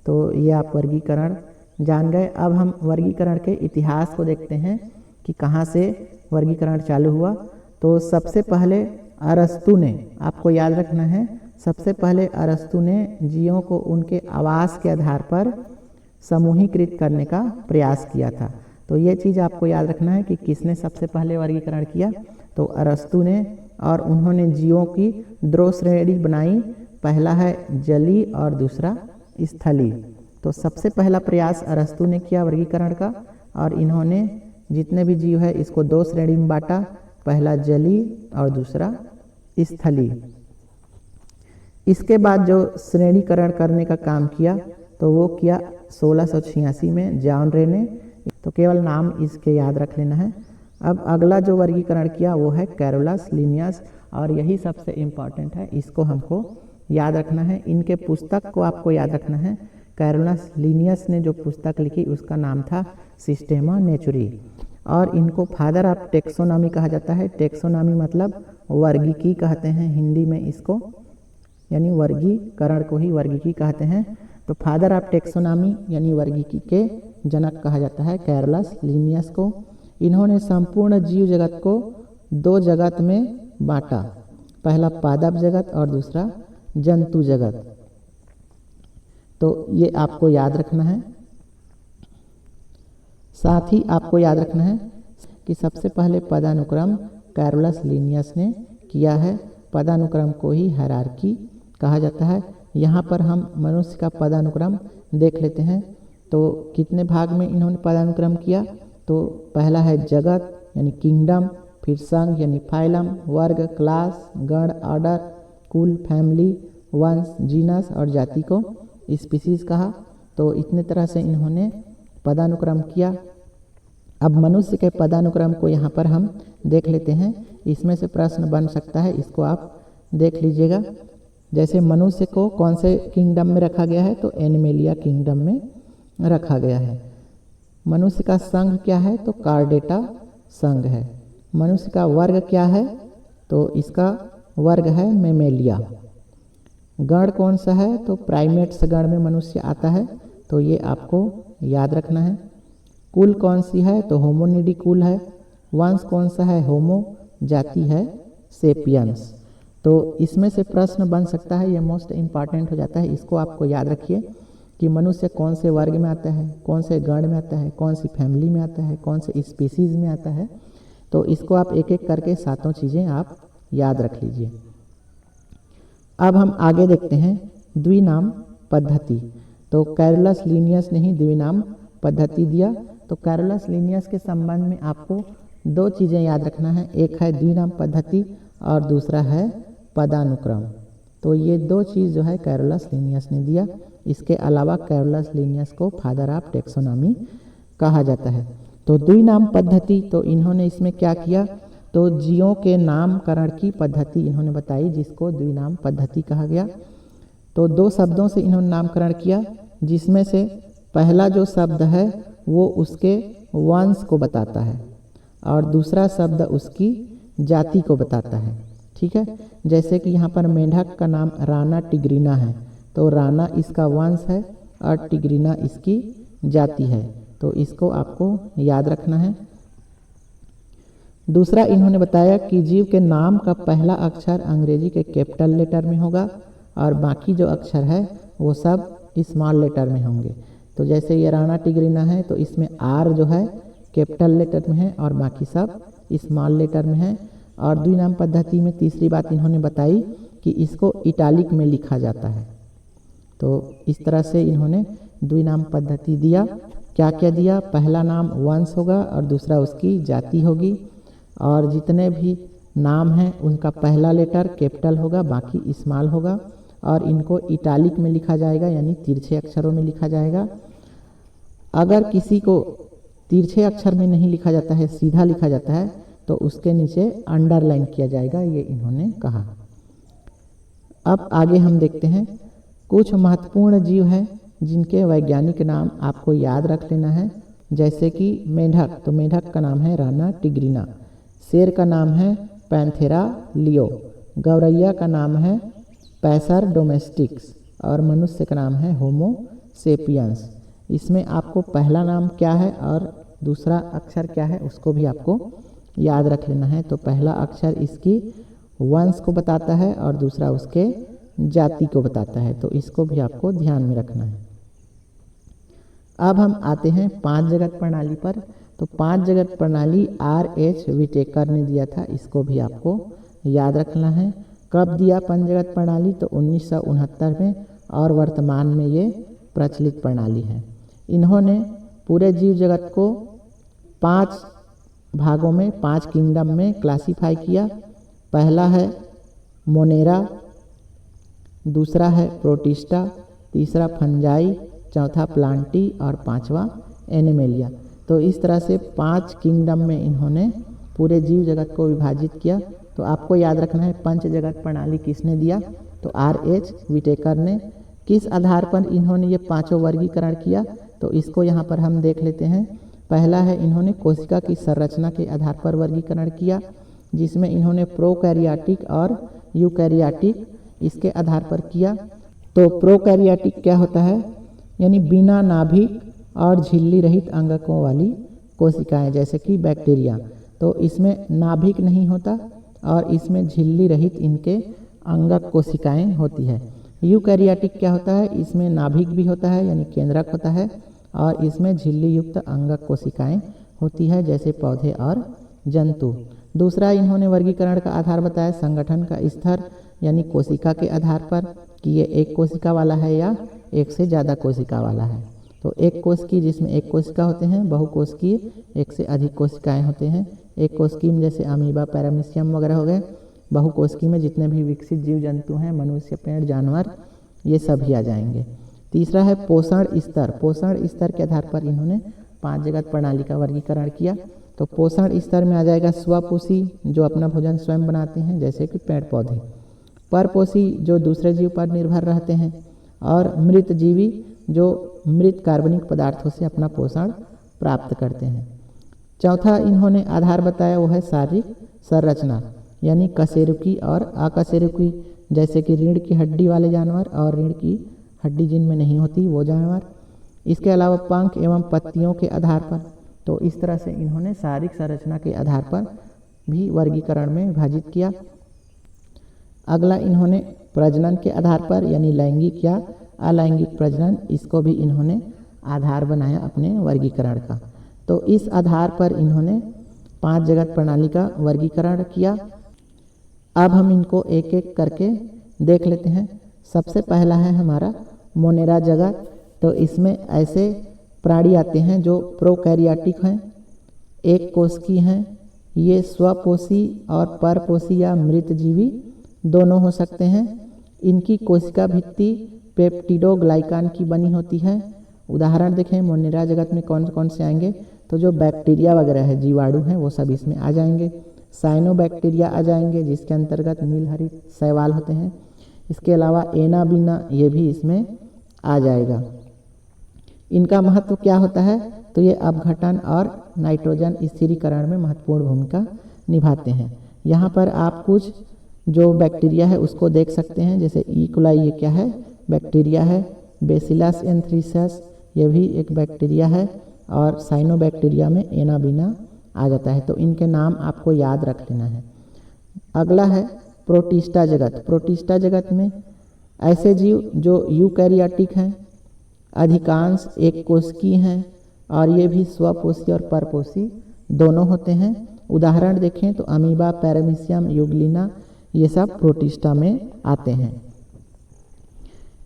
तो ये आप वर्गीकरण जान गए। अब हम वर्गीकरण के इतिहास को देखते हैं कि कहाँ से वर्गीकरण चालू हुआ। तो सबसे पहले अरस्तु ने, आपको याद रखना है, सबसे पहले अरस्तु ने जीवों को उनके आवास के आधार पर समूहीकृत करने का प्रयास किया था। तो ये चीज़ आपको याद रखना है कि किसने सबसे पहले वर्गीकरण किया, तो अरस्तु ने, और उन्होंने जीवों की दो श्रेणी बनाई, पहला है जली और दूसरा स्थली। तो सबसे पहला प्रयास अरस्तु ने किया वर्गीकरण का, और इन्होंने जितने भी जीव है इसको दो श्रेणी में बांटा, पहला जली और दूसरा स्थली। इसके बाद जो श्रेणीकरण करने का काम किया तो वो किया 1686 में जॉन रे ने। तो केवल नाम इसके याद रख लेना है। अब अगला जो वर्गीकरण किया वो है कैरोलस लिनियस, और यही सबसे इम्पॉर्टेंट है, इसको हमको याद रखना है। इनके पुस्तक को आपको याद रखना है। कैरोलस लिनियस ने जो पुस्तक लिखी उसका नाम था सिस्टेमा नेचुरी, और इनको फादर ऑफ टेक्सोनॉमी कहा जाता है। टेक्सोनॉमी मतलब वर्गीकी कहते हैं हिंदी में इसको, यानी वर्गीकरण को ही वर्गीकी कहते हैं। तो फादर ऑफ टेक्सोनॉमी यानी वर्गीकी के जनक कहा जाता है कैरोलस लिनियस को। इन्होंने संपूर्ण जीव जगत को दो जगत में बांटा, पहला पादप जगत और दूसरा जंतु जगत। तो ये आपको याद रखना है। साथ ही आपको याद रखना है कि सबसे पहले पदानुक्रम कैरोलस लिनियस ने किया है। पदानुक्रम को ही हायरार्की कहा जाता है। यहाँ पर हम मनुष्य का पदानुक्रम देख लेते हैं। तो कितने भाग में इन्होंने पदानुक्रम किया, तो पहला है जगत यानी किंगडम, फिर संघ यानी फाइलम, वर्ग क्लास, गण ऑर्डर, कुल फैमिली, वंश जीनस, और जाति को स्पीसीज कहा। तो इतने तरह से इन्होंने पदानुक्रम किया। अब मनुष्य के पदानुक्रम को यहाँ पर हम देख लेते हैं। इसमें से प्रश्न बन सकता है, इसको आप देख लीजिएगा। जैसे मनुष्य को कौन से किंगडम में रखा गया है, तो एनिमेलिया किंगडम में रखा गया है। मनुष्य का संघ क्या है, तो कार्डेटा संघ है। मनुष्य का वर्ग क्या है, तो इसका वर्ग है मेमेलिया। गण कौन सा है, तो प्राइमेट्स गण में मनुष्य आता है, तो ये आपको याद रखना है। कुल कौन सी है, तो होमोनिडी कुल है। वंश कौन सा है, होमो। जाति है सेपियंस। तो इसमें से प्रश्न बन सकता है, ये मोस्ट इम्पॉर्टेंट हो जाता है। इसको आपको याद रखिए कि मनुष्य कौन से वर्ग में आता है, कौन से गण में आता है, कौन सी फैमिली में आता है, कौन से स्पीसीज में आता है। तो इसको आप एक एक करके सातों चीज़ें आप याद रख लीजिए। अब हम आगे देखते हैं द्विनाम पद्धति। तो कैरोलस लिनियस ने ही द्विनाम पद्धति दिया। तो कैरोलस लिनियस के संबंध में आपको दो चीज़ें याद रखना है, एक है द्विनाम पद्धति और दूसरा है पदानुक्रम। तो ये दो चीज़ जो है कैरोलस लिनियस ने दिया। इसके अलावा कैरोलस लिनियस को फादर ऑफ टेक्सोनॉमी कहा जाता है। तो द्विनाम पद्धति, तो इन्होंने इसमें क्या किया, तो जीवों के नामकरण की पद्धति इन्होंने बताई, जिसको द्विनाम पद्धति कहा गया। तो दो शब्दों से इन्होंने नामकरण किया, जिसमें से पहला जो शब्द है वो उसके वंश को बताता है और दूसरा शब्द उसकी जाति को बताता है। ठीक है, जैसे कि यहाँ पर मेंढक का नाम राना टिग्रिना है, तो राना इसका वंश है और टिग्रिना इसकी जाति है। तो इसको आपको याद रखना है। दूसरा इन्होंने बताया कि जीव के नाम का पहला अक्षर अंग्रेजी के कैपिटल लेटर में होगा और बाकी जो अक्षर है वो सब स्मॉल लेटर में होंगे। तो जैसे ये राना टिग्रिना है तो इसमें आर जो है कैपिटल लेटर में है और बाकी सब स्मॉल लेटर में है। और द्विनाम पद्धति में तीसरी बात इन्होंने बताई कि इसको इटालिक में लिखा जाता है। तो इस तरह से इन्होंने द्विनाम पद्धति दिया। क्या क्या दिया, पहला नाम वंश होगा और दूसरा उसकी जाति होगी, और जितने भी नाम हैं उनका पहला लेटर कैपिटल होगा, बाकी स्मॉल होगा, और इनको इटालिक में लिखा जाएगा यानी तिरछे अक्षरों में लिखा जाएगा। अगर किसी को तिरछे अक्षर में नहीं लिखा जाता है, सीधा लिखा जाता है, तो उसके नीचे अंडरलाइन किया जाएगा, ये इन्होंने कहा। अब आगे हम देखते हैं कुछ महत्वपूर्ण जीव हैं जिनके वैज्ञानिक नाम आपको याद रख लेना है। जैसे कि मेंढक, तो मेंढक का नाम है राना टिग्रिना। शेर का नाम है पैंथेरा लियो। गौरैया का नाम है पैसर डोमेस्टिक्स और मनुष्य का नाम है होमो सेपियंस। इसमें आपको पहला नाम क्या है और दूसरा अक्षर क्या है उसको भी आपको याद रख लेना है। तो पहला अक्षर इसकी वंश को बताता है और दूसरा उसके जाति को बताता है, तो इसको भी आपको ध्यान में रखना है। अब हम आते हैं 5 जगत प्रणाली पर। तो 5 जगत प्रणाली RH विटेकर ने दिया था, इसको भी आपको याद रखना है। कब दिया 5 जगत प्रणाली? तो 1969 में, और वर्तमान में ये प्रचलित प्रणाली है। इन्होंने पूरे जीव जगत को 5 भागों में, 5 किंगडम में क्लासीफाई किया। पहला है मोनेरा, दूसरा है प्रोटिस्टा, तीसरा फंजाई, चौथा प्लांटी और 5वां एनिमेलिया। तो इस तरह से 5 किंगडम में इन्होंने पूरे जीव जगत को विभाजित किया। तो आपको याद रखना है पंच जगत प्रणाली किसने दिया? तो RH विटेकर ने। किस आधार पर इन्होंने ये पांचों वर्गीकरण किया? तो इसको यहाँ पर हम देख लेते हैं। पहला है इन्होंने कोशिका की संरचना के आधार पर वर्गीकरण किया, जिसमें इन्होंने प्रोकैरियोटिक और यूकैरियोटिक इसके आधार पर किया। तो प्रोकैरियोटिक क्या होता है? यानी बिना नाभिक और झिल्ली रहित अंगकों वाली कोशिकाएं, जैसे कि बैक्टीरिया। तो इसमें नाभिक नहीं होता और इसमें झिल्ली रहित इनके अंगक कोशिकाएं होती है। यूकैरियोटिक क्या होता है? इसमें नाभिक भी होता है यानी केंद्रक होता है, और इसमें झिल्ली युक्त अंगक कोशिकाएं होती है, जैसे पौधे और जंतु। दूसरा इन्होंने वर्गीकरण का आधार बताया संगठन का स्तर, यानी कोशिका के आधार पर कि ये एक कोशिका वाला है या एक से ज़्यादा कोशिका वाला है। तो एक कोशिकी जिसमें एक कोशिका होते हैं, बहुकोशिकीय एक से अधिक कोशिकाएं होते हैं। एक कोशिकी में जैसे अमीबा, पैरामीशियम वगैरह हो गए। बहुकोशिकी में जितने भी विकसित जीव जंतु हैं, मनुष्य, पेड़, जानवर, ये सभी आ जाएंगे। तीसरा है पोषण स्तर। पोषण स्तर के आधार पर इन्होंने 5 जगत प्रणाली का वर्गीकरण किया। तो पोषण स्तर में आ जाएगा स्वपोषी, जो अपना भोजन स्वयं बनाते हैं, जैसे कि पेड़ पौधे। परपोषी, जो दूसरे जीव पर निर्भर रहते हैं। और मृत जीवी, जो मृत कार्बनिक पदार्थों से अपना पोषण प्राप्त करते हैं। चौथा इन्होंने आधार बताया वो है शारीरिक संरचना, यानी कशेरुकी और अकशेरुकी, जैसे कि रीढ़ की हड्डी वाले जानवर और रीढ़ की हड्डी जिनमें नहीं होती वो जानवर। इसके अलावा पंख एवं पत्तियों के आधार पर। तो इस तरह से इन्होंने शारीरिक संरचना के आधार पर भी वर्गीकरण में विभाजित किया। अगला इन्होंने प्रजनन के आधार पर, यानी लैंगिक या अलैंगिक प्रजनन, इसको भी इन्होंने आधार बनाया अपने वर्गीकरण का। तो इस आधार पर इन्होंने 5 जगत प्रणाली का वर्गीकरण किया। अब हम इनको एक एक करके देख लेते हैं। सबसे पहला है हमारा मोनेरा जगत। तो इसमें ऐसे प्राणी आते हैं जो प्रोकैरियोटिक हैं, एक कोशिकीय हैं। ये स्वपोषी और परपोषी या मृत जीवी दोनों हो सकते हैं। इनकी कोशिका भित्ति पेप्टिडोग्लाइकान की बनी होती है। उदाहरण देखें मोनेरा जगत में कौन कौन से आएंगे? तो जो बैक्टीरिया वगैरह है, जीवाणु हैं, वो सब इसमें आ जाएंगे। साइनोबैक्टीरिया आ जाएंगे, जिसके अंतर्गत नीलहरित शैवाल होते हैं। इसके अलावा एनाबीना, ये भी इसमें आ जाएगा। इनका महत्व क्या होता है? तो ये अपघटन और नाइट्रोजन स्थिरीकरण में महत्वपूर्ण भूमिका निभाते हैं। यहाँ पर आप कुछ जो बैक्टीरिया है उसको देख सकते हैं, जैसे ई कोलाई, ये क्या है? बैक्टीरिया है। बेसिलस एंथ्रेसिस, ये भी एक बैक्टीरिया है। और साइनोबैक्टीरिया में एनाबीना आ जाता है। तो इनके नाम आपको याद रख लेना है। अगला है प्रोटिस्टा जगत। प्रोटिस्टा जगत में ऐसे जीव जो यूकैरियोटिक हैं, अधिकांश एक कोशिकीय हैं, और ये भी स्वपोषी और परपोषी दोनों होते हैं। उदाहरण देखें तो अमीबा, पैरामीशियम, यूग्लिना, ये सब प्रोटिस्टा में आते हैं।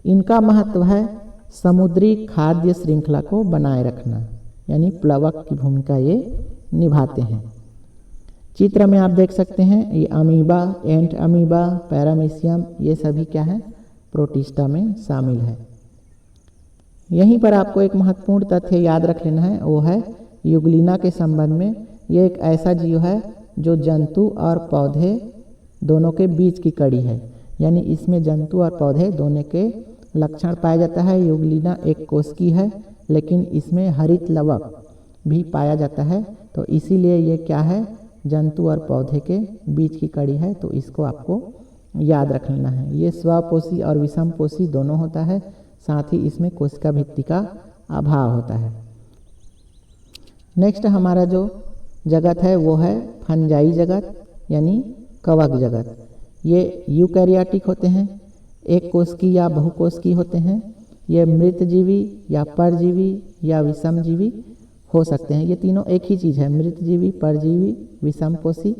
इनका महत्व है समुद्री खाद्य श्रृंखला को बनाए रखना, यानी प्लवक की भूमिका ये निभाते हैं। चित्र में आप देख सकते हैं ये अमीबा, एंट अमीबा, पैरामीशियम, ये सभी क्या है? प्रोटिस्टा में शामिल है। यहीं पर आपको एक महत्वपूर्ण तथ्य याद रख लेना है, वो है यूग्लिना के संबंध में। ये एक ऐसा जीव है जो जंतु और पौधे दोनों के बीच की कड़ी है, यानी इसमें जंतु और पौधे दोनों के लक्षण पाया जाता है। यूग्लिना एक कोशिकीय है, लेकिन इसमें हरित लवक भी पाया जाता है। तो इसीलिए ये क्या है? जंतु और पौधे के बीच की कड़ी है। तो इसको आपको याद रख लेना है। ये स्वपोषी और विषमपोषी दोनों होता है, साथ ही इसमें कोशिका भित्ति का अभाव होता है। नेक्स्ट हमारा जो जगत है वो है फंजाई जगत, यानी कवक जगत। ये यूकैरियोटिक होते हैं, एक कोशिकीय या बहुकोशिकीय होते हैं। ये मृत जीवी या परजीवी या विषमजीवी हो सकते हैं। ये तीनों एक ही चीज़ है, मृतजीवी, परजीवी, विषमपोषी,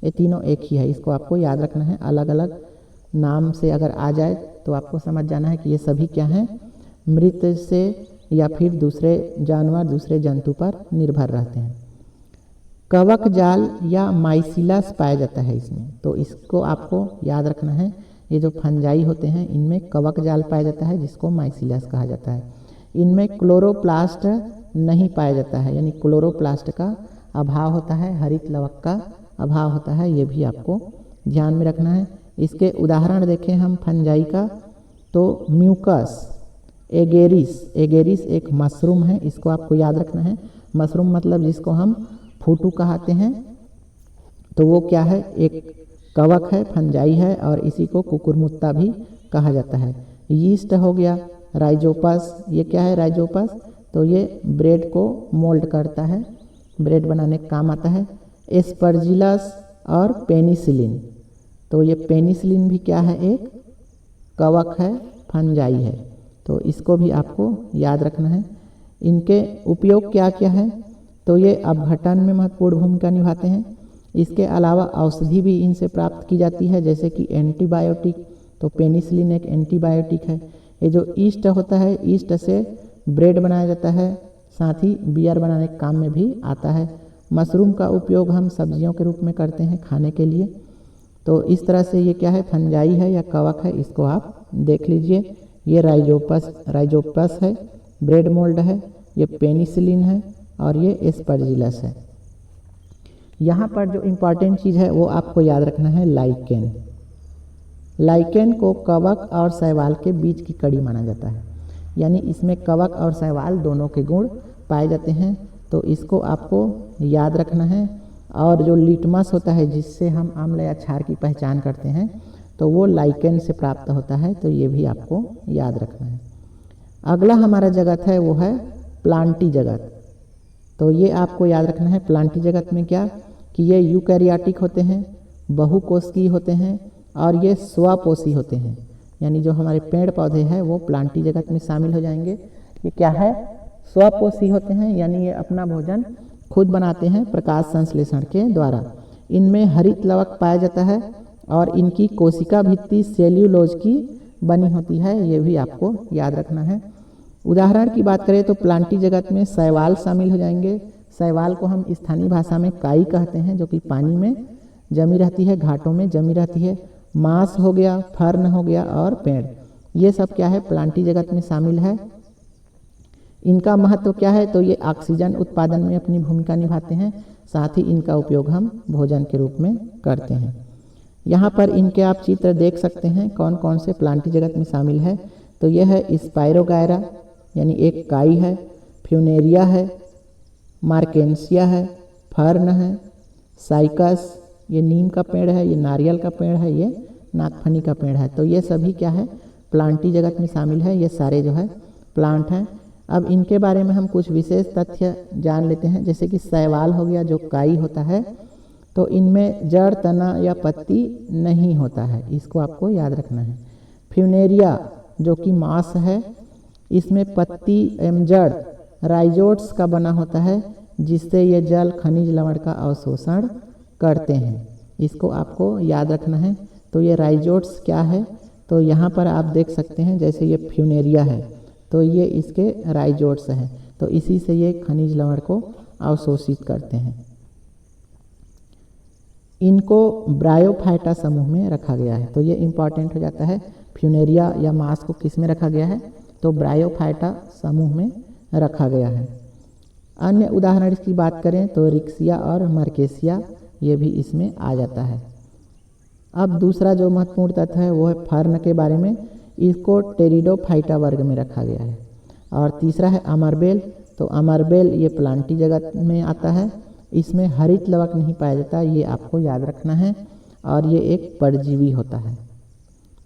ये तीनों एक ही है। इसको आपको याद रखना है। अलग अलग नाम से अगर आ जाए तो आपको समझ जाना है कि ये सभी क्या हैं, मृत से या फिर दूसरे जानवर, दूसरे जंतु पर निर्भर रहते हैं। कवक जाल या माइसिलस पाया जाता है इसमें, तो इसको आपको याद रखना है। ये जो फंजाई होते हैं इनमें कवक जाल पाया जाता है जिसको माइसिलस कहा जाता है। इनमें क्लोरोप्लास्ट नहीं पाया जाता है, यानी क्लोरोप्लास्ट का अभाव होता है, हरित लवक का अभाव होता है, ये भी आपको ध्यान में रखना है। इसके उदाहरण देखें हम फंजाई का, तो म्यूकस एगेरिस एक मशरूम है, इसको आपको याद रखना है। मशरूम मतलब जिसको हम फूटू कहते हैं, तो वो क्या है, एक कवक है, फंजाई है, और इसी को कुकुरमुत्ता भी कहा जाता है। यीस्ट हो गया, राइजोपस, ये क्या है राइजोपस, तो ये ब्रेड को मोल्ड करता है, ब्रेड बनाने का काम आता है। एस्परजिलस और पेनिसिलिन, तो ये पेनिसिलिन भी क्या है, एक कवक है, फंजाई है, तो इसको भी आपको याद रखना है। इनके उपयोग क्या क्या है, तो ये अपघटन में महत्वपूर्ण भूमिका निभाते हैं। इसके अलावा औषधि भी इनसे प्राप्त की जाती है, जैसे कि एंटीबायोटिक, तो पेनिसिलिन एक एंटीबायोटिक है। ये जो ईस्ट होता है, ईस्ट से ब्रेड बनाया जाता है, साथ ही बियर बनाने के काम में भी आता है। मशरूम का उपयोग हम सब्जियों के रूप में करते हैं खाने के लिए। तो इस तरह से ये क्या है, फंजाई है या कवक है, इसको आप देख लीजिए। ये राइजोपस है, ब्रेड मोल्ड है, ये पेनिसिलिन है, और ये एस्परजिलस है। यहाँ पर जो इम्पॉर्टेंट चीज़ है वो आपको याद रखना है, लाइकेन को कवक और शैवाल के बीच की कड़ी माना जाता है, यानी इसमें कवक और शैवाल दोनों के गुण पाए जाते हैं, तो इसको आपको याद रखना है। और जो लिटमस होता है जिससे हम आम्ल या क्षार की पहचान करते हैं, तो वो लाइकेन से प्राप्त होता है, तो ये भी आपको याद रखना है। अगला हमारा जगत है वो है प्लांटी जगत। तो ये आपको याद रखना है, प्लांटी जगत में क्या, कि ये यूकैरियोटिक होते हैं, बहुकोशिकीय होते हैं, और ये स्वपोषी होते हैं, यानी जो हमारे पेड़ पौधे हैं वो प्लांटी जगत में शामिल हो जाएंगे। ये क्या है, स्वपोषी होते हैं, यानी ये अपना भोजन खुद बनाते हैं प्रकाश संश्लेषण के द्वारा। इनमें हरित लवक पाया जाता है, और इनकी कोशिका भित्ति सेल्यूलोज की बनी होती है, ये भी आपको याद रखना है। उदाहरण की बात करें तो प्लांटी जगत में शैवाल शामिल हो जाएंगे। शैवाल को हम स्थानीय भाषा में काई कहते हैं, जो कि पानी में जमी रहती है, घाटों में जमी रहती है। मांस हो गया, फर्न हो गया, और पेड़, ये सब क्या है, प्लांटी जगत में शामिल है। इनका महत्व क्या है, तो ये ऑक्सीजन उत्पादन में अपनी भूमिका निभाते हैं, साथ ही इनका उपयोग हम भोजन के रूप में करते हैं। यहाँ पर इनके आप चित्र देख सकते हैं कौन कौन से प्लांटी जगत में शामिल है। तो यह है स्पाइरोगायरा, यानी एक काई है, फ्यूनेरिया है, मार्केंसिया है, फर्न है, साइकस, ये नीम का पेड़ है, ये नारियल का पेड़ है, ये नागफनी का पेड़ है। तो ये सभी क्या है, प्लांटी जगत में शामिल है, ये सारे जो है प्लांट हैं। अब इनके बारे में हम कुछ विशेष तथ्य जान लेते हैं, जैसे कि शैवाल हो गया, जो काई होता है, तो इनमें जड़, तना या पत्ती नहीं होता है, इसको आपको याद रखना है। फ्यूनेरिया जो कि मांस है, इसमें पत्ती एवं जड़ राइजोट्स का बना होता है, जिससे ये जल खनिज लवण का अवशोषण करते हैं, इसको आपको याद रखना है। तो ये राइजोट्स क्या है, तो यहाँ पर आप देख सकते हैं, जैसे ये फ्यूनेरिया है, तो ये इसके राइजोट्स हैं, तो इसी से ये खनिज लवण को अवशोषित करते हैं। इनको ब्रायोफाइटा समूह में रखा गया है, तो ये इम्पॉर्टेंट हो जाता है। फ्यूनेरिया या मांस को किस में रखा गया है, तो ब्रायोफाइटा समूह में रखा गया है। अन्य उदाहरण इसकी बात करें तो रिक्सिया और मर्केसिया, ये भी इसमें आ जाता है। अब दूसरा जो महत्वपूर्ण तथ्य है वो है फर्न के बारे में, इसको टेरिडोफाइटा वर्ग में रखा गया है। और तीसरा है अमरबेल, तो अमरबेल ये प्लांटी जगत में आता है, इसमें हरित लवक नहीं पाया जाता, ये आपको याद रखना है, और ये एक परजीवी होता है।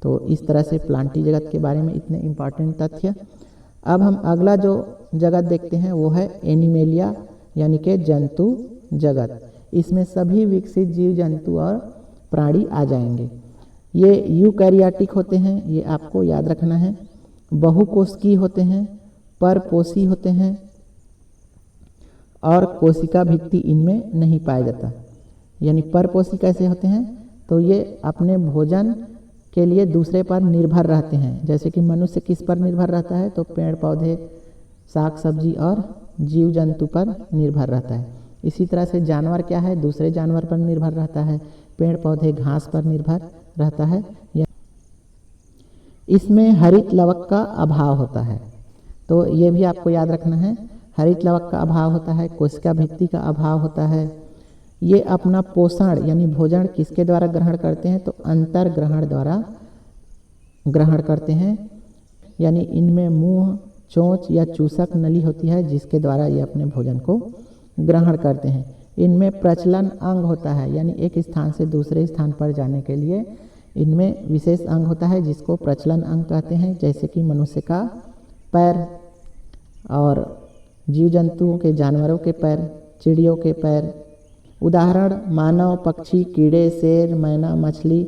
तो इस तरह से प्लांटी जगत के बारे में इतने इम्पॉर्टेंट तथ्य। अब हम अगला जो जगत देखते हैं वो है एनिमेलिया, यानी कि जंतु जगत। इसमें सभी विकसित जीव जंतु और प्राणी आ जाएंगे। ये यूकैरियोटिक होते हैं, ये आपको याद रखना है। बहुकोशिकीय होते हैं, परपोषी होते हैं, और कोशिका भित्ति इनमें नहीं पाया जाता। यानी परपोषी कैसे होते हैं, तो ये अपने भोजन के लिए दूसरे पर निर्भर रहते हैं। जैसे कि मनुष्य किस पर निर्भर रहता है, तो पेड़ पौधे, साग सब्जी और जीव जंतु पर निर्भर रहता है। इसी तरह से जानवर क्या है, दूसरे जानवर पर निर्भर रहता है, पेड़ पौधे घास पर निर्भर रहता है। इसमें हरित लवक का अभाव होता है, तो ये भी आपको याद रखना है। हरित लवक का अभाव होता है, कोशिका भित्ति का अभाव होता है। ये अपना पोषण यानी भोजन किसके द्वारा ग्रहण करते हैं, तो अंतर ग्रहण द्वारा ग्रहण करते हैं। यानी इनमें मुंह, चोंच या चूसक नली होती है जिसके द्वारा ये अपने भोजन को ग्रहण करते हैं। इनमें प्रचलन अंग होता है, यानी एक स्थान से दूसरे स्थान पर जाने के लिए इनमें विशेष अंग होता है जिसको प्रचलन अंग कहते हैं। जैसे कि मनुष्य का पैर और जीव जंतुओं के, जानवरों के पैर, चिड़ियों के पैर। उदाहरण मानव, पक्षी, कीड़े, शेर, मैना, मछली,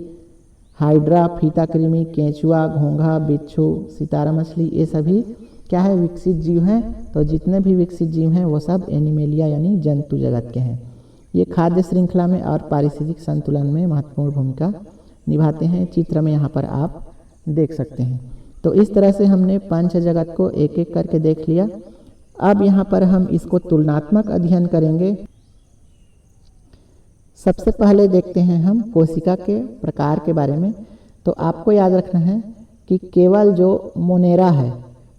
हाइड्रा, फीता कृमि, केंचुआ, घोंघा, बिच्छू, सितारा मछली, ये सभी क्या है, विकसित जीव हैं। तो जितने भी विकसित जीव हैं वो सब एनिमेलिया यानी जंतु जगत के हैं। ये खाद्य श्रृंखला में और पारिस्थितिक संतुलन में महत्वपूर्ण भूमिका निभाते हैं। चित्र में यहाँ पर आप देख सकते हैं। तो इस तरह से हमने पंच जगत को एक एक करके देख लिया। अब यहाँ पर हम इसको तुलनात्मक अध्ययन करेंगे। सबसे पहले देखते हैं हम कोशिका के प्रकार के बारे में। तो आपको याद रखना है कि केवल जो मोनेरा है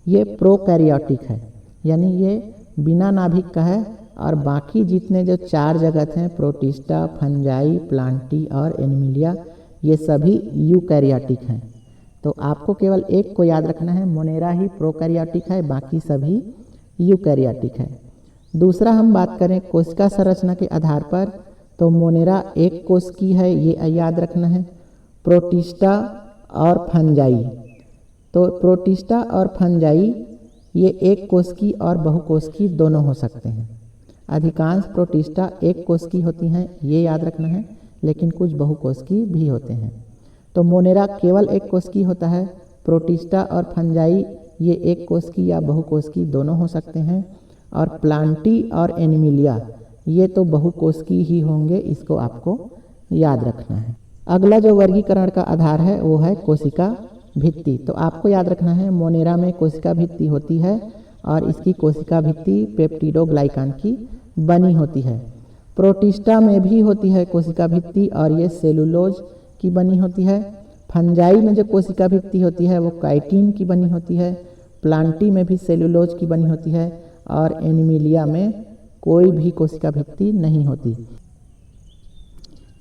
ये प्रोकैरियोटिक है, यानी ये बिना नाभिक का है, और बाकी जितने जो 4 जगत हैं, प्रोटिस्टा, फंजाई, प्लांटी और एनिमिलिया, ये सभी यूकैरियोटिक हैं। तो आपको केवल एक को याद रखना है, मोनेरा ही प्रोकैरियोटिक है, बाकी सभी यूकैरियोटिक है। दूसरा हम बात करें कोशिका संरचना के आधार पर, तो मोनेरा एक कोश की है, ये याद रखना है। प्रोटिस्टा और फंजाई, तो प्रोटिस्टा और फंजाई ये एक कोश की और बहुकोश की दोनों हो सकते हैं। अधिकांश प्रोटिस्टा एक कोश की होती हैं, ये याद रखना है, लेकिन कुछ बहुकोश की भी होते हैं। तो मोनेरा केवल एक कोश की होता है। प्रोटिस्टा और फंजाई ये एक कोश की या बहुकोश की दोनों हो सकते हैं। और प्लांटी और एनिमिलिया ये तो बहुकोश की ही होंगे, इसको आपको याद रखना है। अगला जो वर्गीकरण का आधार है वो है कोशिका भित्ति। तो आपको याद रखना है मोनेरा में कोशिका भित्ति होती है और इसकी कोशिका भित्ति पेप्टिडोग्लाइकान की बनी होती है। प्रोटिस्टा में भी होती है कोशिका भित्ति और ये सेलुलोज की बनी होती है। फंजाई में जो कोशिका भित्ति होती है वो काइटिन की बनी होती है। प्लांटी में भी सेलुलोज की बनी होती है और एनिमिलिया में कोई भी कोशिका भित्ति नहीं होती।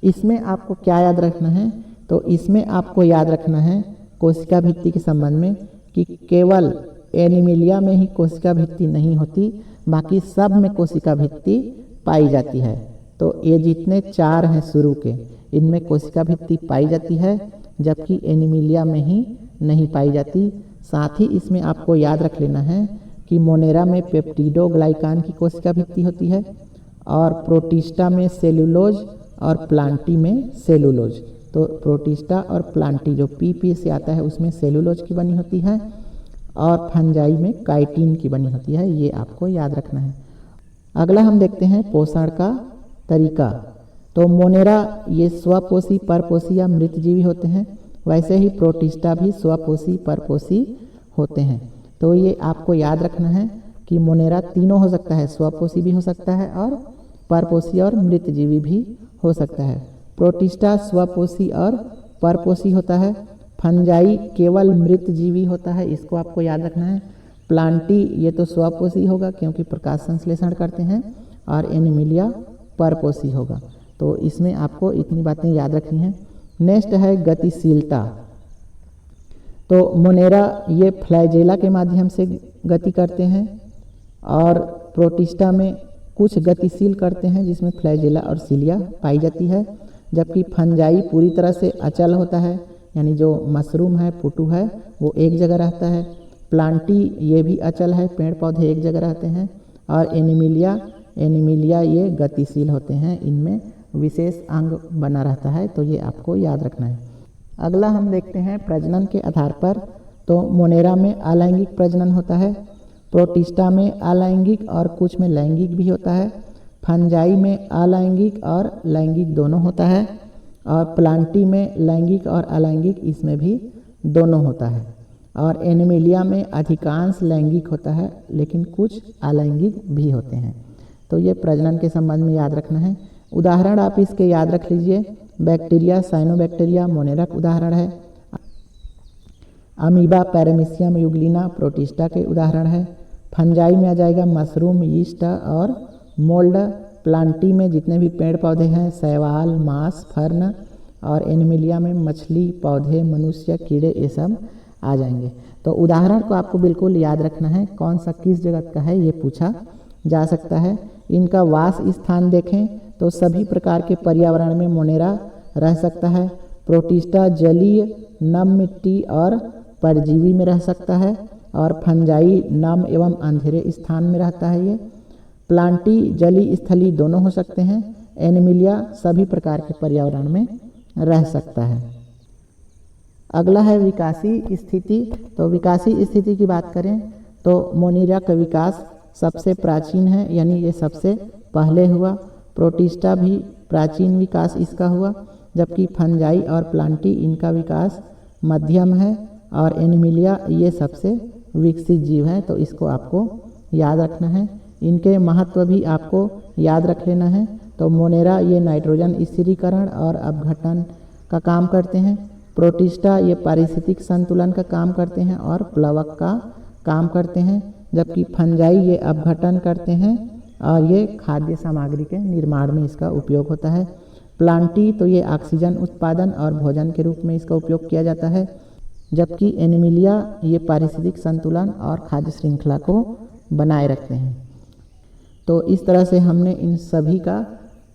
इसमें आपको क्या याद रखना है, तो इसमें आपको याद रखना है कोशिका भित्ति के संबंध में कि केवल एनिमिलिया में ही कोशिका भित्ति नहीं होती, बाकी सब में कोशिका भित्ति पाई जाती है। तो ये जितने 4 हैं शुरू के, इनमें कोशिका भित्ति पाई जाती है, जबकि एनिमिलिया में ही नहीं पाई जाती। साथ ही इसमें आपको याद रख लेना है कि मोनेरा में पेप्टिडोग्लाइकान की कोशिका भित्ति होती है और प्रोटिस्टा में सेलुलोज और प्लांटी में सेलुलोज। तो प्रोटिस्टा और प्लांटी जो पी से आता है उसमें सेलुलोज की बनी होती है और फंजाई में काइटिन की बनी होती है, ये आपको याद रखना है। अगला हम देखते हैं पोषण का तरीका। तो मोनेरा ये स्वपोषी, परपोषी या मृतजीवी होते हैं, वैसे ही प्रोटिस्टा भी स्वपोषी, परपोषी होते हैं। तो ये आपको याद रखना है कि मोनेरा तीनों हो सकता है, स्वपोषी भी हो सकता है और परपोषी और मृतजीवी भी हो सकता है। प्रोटिस्टा स्वपोषी और परपोषी होता है। फंजाई केवल मृतजीवी होता है, इसको आपको याद रखना है। प्लांटी ये तो स्वपोषी होगा क्योंकि प्रकाश संश्लेषण करते हैं और एनिमिलिया परपोषी होगा। तो इसमें आपको इतनी बातें याद रखनी है। नेक्स्ट है गतिशीलता। तो मोनेरा ये फ्लैजेला के माध्यम से गति करते हैं और प्रोटिस्टा में कुछ गतिशील करते हैं जिसमें फ्लैजेला और सिलिया पाई जाती है, जबकि फंजाई पूरी तरह से अचल होता है, यानी जो मशरूम है, पुटू है, वो एक जगह रहता है। प्लांटी ये भी अचल है, पेड़ पौधे एक जगह रहते हैं। और एनिमिलिया ये गतिशील होते हैं, इनमें विशेष अंग बना रहता है, तो ये आपको याद रखना है। अगला हम देखते हैं प्रजनन के आधार पर। तो मोनेरा में अलैंगिक प्रजनन होता है, प्रोटिस्टा में अलैंगिक और कुछ में लैंगिक भी होता है। फंजाई में अलैंगिक और लैंगिक दोनों होता है। और प्लांटी में लैंगिक और अलैंगिक इसमें भी दोनों होता है। और एनिमिलिया में अधिकांश लैंगिक होता है लेकिन कुछ अलैंगिक भी होते हैं। तो ये प्रजनन के संबंध में याद रखना है। उदाहरण आप इसके याद रख लीजिए। बैक्टीरिया साइनोबैक्टीरिया मोनेरा का उदाहरण है। अमीबा पैरामीशियम यूग्लिना प्रोटिस्टा के उदाहरण है। फंजाई में आ जाएगा मशरूम, यीस्ट और मोल्ड। प्लांटी में जितने भी पेड़ पौधे हैं शैवाल, मांस, फर्न। और एनिमिलिया में मछली, पौधे, मनुष्य, कीड़े, ये सब आ जाएंगे। तो उदाहरण को आपको बिल्कुल याद रखना है, कौन सा किस जगत का है ये पूछा जा सकता है। इनका वास स्थान देखें तो सभी प्रकार के पर्यावरण में मोनेरा रह सकता है। प्रोटिस्टा जलीय, नम मिट्टी और परजीवी में रह सकता है। और फंजाई नम एवं अंधेरे स्थान में रहता है। ये प्लांटी जली स्थली दोनों हो सकते हैं। एनिमिलिया सभी प्रकार के पर्यावरण में रह सकता है। अगला है विकासी स्थिति। तो विकासी स्थिति की बात करें तो मोनेरा का विकास सबसे प्राचीन है, यानी ये सबसे पहले हुआ। प्रोटिस्टा भी प्राचीन विकास इसका हुआ, जबकि फंजाई और प्लांटी इनका विकास मध्यम है। और एनिमिलिया ये सबसे विकसित जीव है। तो इसको आपको याद रखना है। इनके महत्व भी आपको याद रख लेना है। तो मोनेरा ये नाइट्रोजन स्थिरीकरण और अपघटन का काम करते हैं। प्रोटिस्टा ये पारिस्थितिक संतुलन का काम करते हैं और प्लवक का काम करते हैं। जबकि फंजाई ये अपघटन करते हैं और ये खाद्य सामग्री के निर्माण में इसका उपयोग होता है। प्लांटी तो ये ऑक्सीजन उत्पादन और भोजन के रूप में इसका उपयोग किया जाता है। जबकि एनिमिलिया ये पारिस्थितिक संतुलन और खाद्य श्रृंखला को बनाए रखते हैं। तो इस तरह से हमने इन सभी का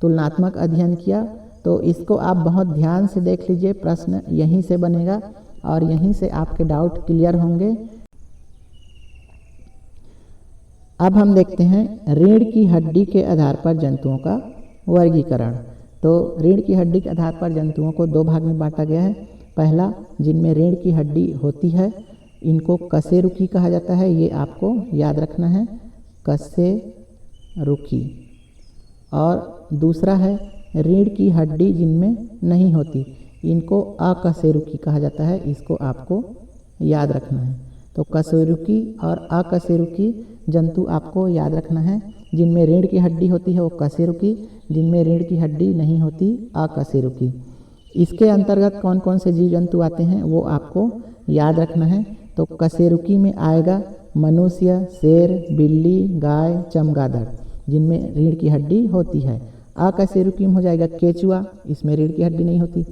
तुलनात्मक अध्ययन किया। तो इसको आप बहुत ध्यान से देख लीजिए, प्रश्न यहीं से बनेगा और यहीं से आपके डाउट क्लियर होंगे। अब हम देखते हैं रीढ़ की हड्डी के आधार पर जंतुओं का वर्गीकरण। तो रीढ़ की हड्डी के आधार पर जंतुओं को दो भाग में बांटा गया है। पहला, जिनमें रीढ़ की हड्डी होती है, इनको कशेरुकी कहा जाता है। ये आपको याद रखना है, कशेरुकी। और दूसरा है रीढ़ की हड्डी जिनमें नहीं होती, इनको अकशेरुकी कहा जाता है। इसको आपको याद रखना है। तो कशेरुकी और अकशेरुकी जंतु आपको याद रखना है। जिनमें रीढ़ की हड्डी होती है वो कशेरुकी, जिनमें रीढ़ की हड्डी नहीं होती अकशेरुकी। इसके अंतर्गत कौन कौन से जीव जंतु आते हैं वो आपको याद रखना है। तो कशेरुकी में आएगा मनुष्य, शेर, बिल्ली, गाय, चमगादड़, जिनमें रीढ़ की हड्डी होती है। अकशेरुकी में हो जाएगा केचुआ, इसमें रीढ़ की हड्डी नहीं होती।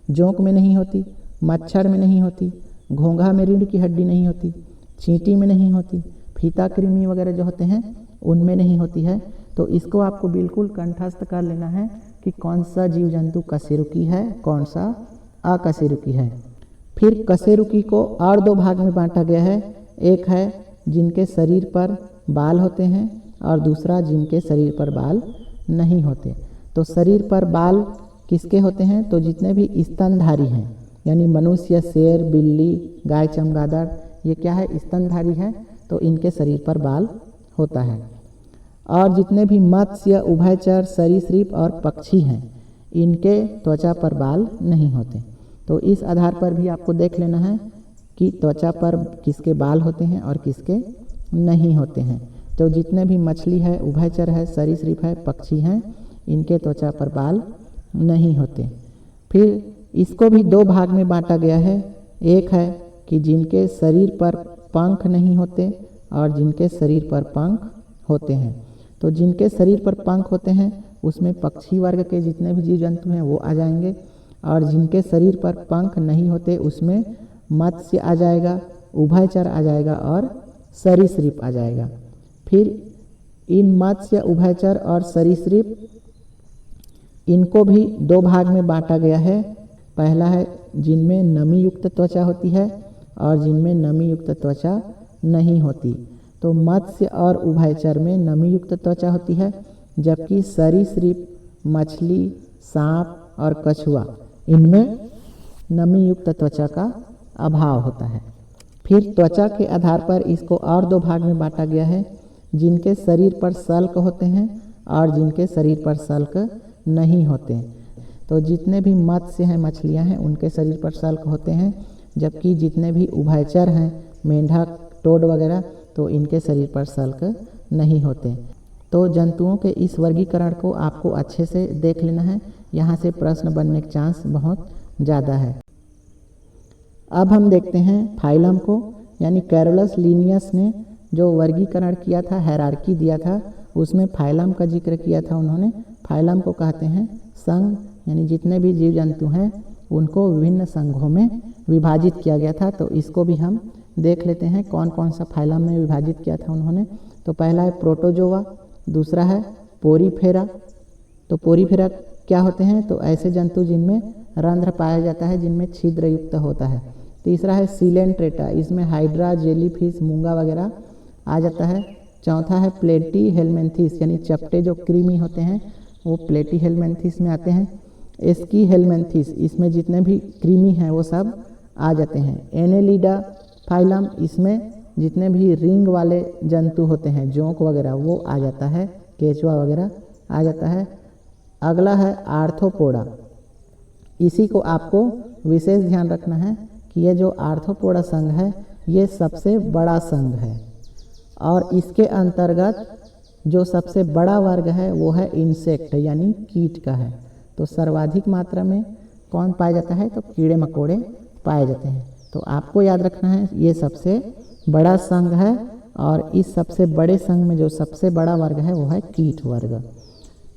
जोंक में नहीं होती, मच्छर में नहीं होती, घोंघा में रीढ़ की हड्डी नहीं होती, चींटी में नहीं होती, फीता कृमि वगैरह जो होते हैं उनमें नहीं होती है। तो इसको आपको बिल्कुल कंठस्थ कर लेना है कि कौन सा जीव जंतु कशेरुकी है, कौन सा अकशेरुकी है। फिर कशेरुकी को और दो भाग में बांटा गया है। एक है जिनके शरीर पर बाल होते हैं और दूसरा जिनके शरीर पर बाल नहीं होते। तो शरीर पर बाल किसके होते हैं? तो जितने भी स्तनधारी हैं, यानी मनुष्य, शेर, बिल्ली, गाय, चमगादड़, ये क्या है? स्तनधारी है। तो इनके शरीर पर बाल होता है। और जितने भी मत्स्य, उभयचर, सरीसृप और पक्षी हैं, इनके त्वचा पर बाल नहीं होते। तो इस आधार पर भी आपको देख लेना है कि त्वचा पर किसके बाल होते हैं और किसके नहीं होते हैं। तो जितने भी मछली है, उभयचर है, सरीसृप है, पक्षी हैं, इनके त्वचा पर बाल नहीं होते। फिर इसको भी दो भाग में बांटा गया है। एक है कि जिनके शरीर पर पंख नहीं होते और जिनके शरीर पर पंख होते हैं। तो जिनके शरीर पर पंख होते हैं उसमें पक्षी वर्ग के जितने भी जीव जंतु हैं वो आ जाएंगे, और जिनके शरीर पर पंख नहीं होते उसमें मत्स्य आ जाएगा, उभयचर आ जाएगा और सरीसृप आ जाएगा। फिर इन मत्स्य, उभयचर और सरीसृप, इनको भी दो भाग में बांटा गया है। पहला है जिनमें नमी युक्त त्वचा होती है और जिनमें नमी युक्त त्वचा नहीं होती। तो मत्स्य और उभयचर में नमी युक्त त्वचा होती है, जबकि सरीसृप, मछली, सांप और कछुआ, इनमें नमी युक्त त्वचा का अभाव होता है। फिर त्वचा के आधार पर इसको और दो भाग में बांटा गया है, जिनके शरीर पर सल्क होते हैं और जिनके शरीर पर सल्क नहीं होते हैं। तो जितने भी मत्स्य हैं, मछलियां हैं, उनके शरीर पर सल्क होते हैं, जबकि जितने भी उभयचर हैं, मेंढक, टोड वगैरह, तो इनके शरीर पर सल्क नहीं होते। तो जंतुओं के इस वर्गीकरण को आपको अच्छे से देख लेना है, यहाँ से प्रश्न बनने के चांस बहुत ज़्यादा है। अब हम देखते हैं फाइलम को, यानी कैरोलस लिनियस ने जो वर्गीकरण किया था, हायरार्की दिया था, उसमें फाइलम का जिक्र किया था उन्होंने। फाइलम को कहते हैं संघ, यानी जितने भी जीव जंतु हैं उनको विभिन्न संघों में विभाजित किया गया था। तो इसको भी हम देख लेते हैं कौन कौन सा फाइलम में विभाजित किया था उन्होंने। तो पहला है प्रोटोजोआ, दूसरा है पोरीफेरा। तो पोरीफेरा क्या होते हैं? तो ऐसे जंतु जिनमें रंध्र पाया जाता है, जिनमें छिद्र युक्त होता है। तीसरा है सिलेंट्रेटा, इसमें हाइड्रा, जेलीफिश, मूंगा वगैरह आ जाता है। चौथा है प्लेटी हेलमेंथिस, यानी चपटे जो कृमि होते हैं वो प्लेटी हेलमेंथिस में आते हैं। एस्की हेलमेंथिस, इसमें जितने भी कृमि हैं वो सब आ जाते हैं। एनेलिडा फाइलम, इसमें जितने भी रिंग वाले जंतु होते हैं, जोंक वगैरह, वो आ जाता है, केचुआ वगैरह आ जाता है। अगला है आर्थ्रोपोडा। इसी को आपको विशेष ध्यान रखना है कि ये जो आर्थ्रोपोडा संघ है ये सबसे बड़ा संघ है, और इसके अंतर्गत जो सबसे बड़ा वर्ग है वो है इंसेक्ट, यानी कीट का है। तो सर्वाधिक मात्रा में कौन पाया जाता है? तो कीड़े मकोड़े पाए जाते हैं। तो आपको याद रखना है ये सबसे बड़ा संघ है, और इस सबसे बड़े संघ में जो सबसे बड़ा वर्ग है वो है कीट वर्ग।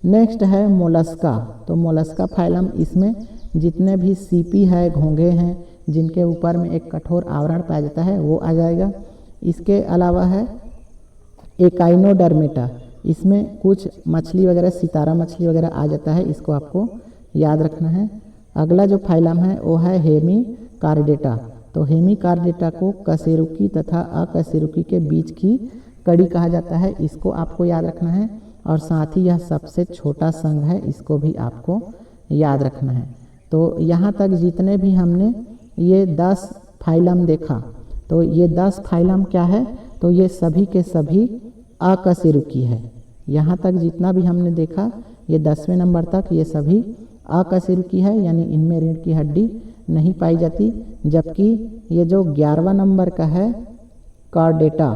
नेक्स्ट है मोलस्का। तो मोलस्का फाइलम, इसमें जितने भी सीपी है, घोंघे हैं, जिनके ऊपर में एक कठोर आवरण पाया जाता है वो आ जाएगा। इसके अलावा है एकाइनोडर्मेटा, इसमें कुछ मछली वगैरह, सितारा मछली वगैरह आ जाता है, इसको आपको याद रखना है। अगला जो फाइलम है वो है हेमिकार्डेटा। तो हेमिकार्डेटा को कशेरुकी तथा अकशेरुकी के बीच की कड़ी कहा जाता है, इसको आपको याद रखना है। और साथ ही यह सबसे छोटा संघ है, इसको भी आपको याद रखना है। तो यहाँ तक जितने भी हमने ये 10 फाइलम देखा, तो ये 10 फाइलम क्या है? तो ये सभी के सभी अकशेरुकी है। यहाँ तक जितना भी हमने देखा, ये 10वें नंबर तक ये सभी अकशेरुकी है, यानी इनमें रीढ़ की हड्डी नहीं पाई जाती। जबकि ये जो 11वां नंबर का है कार्डेटा,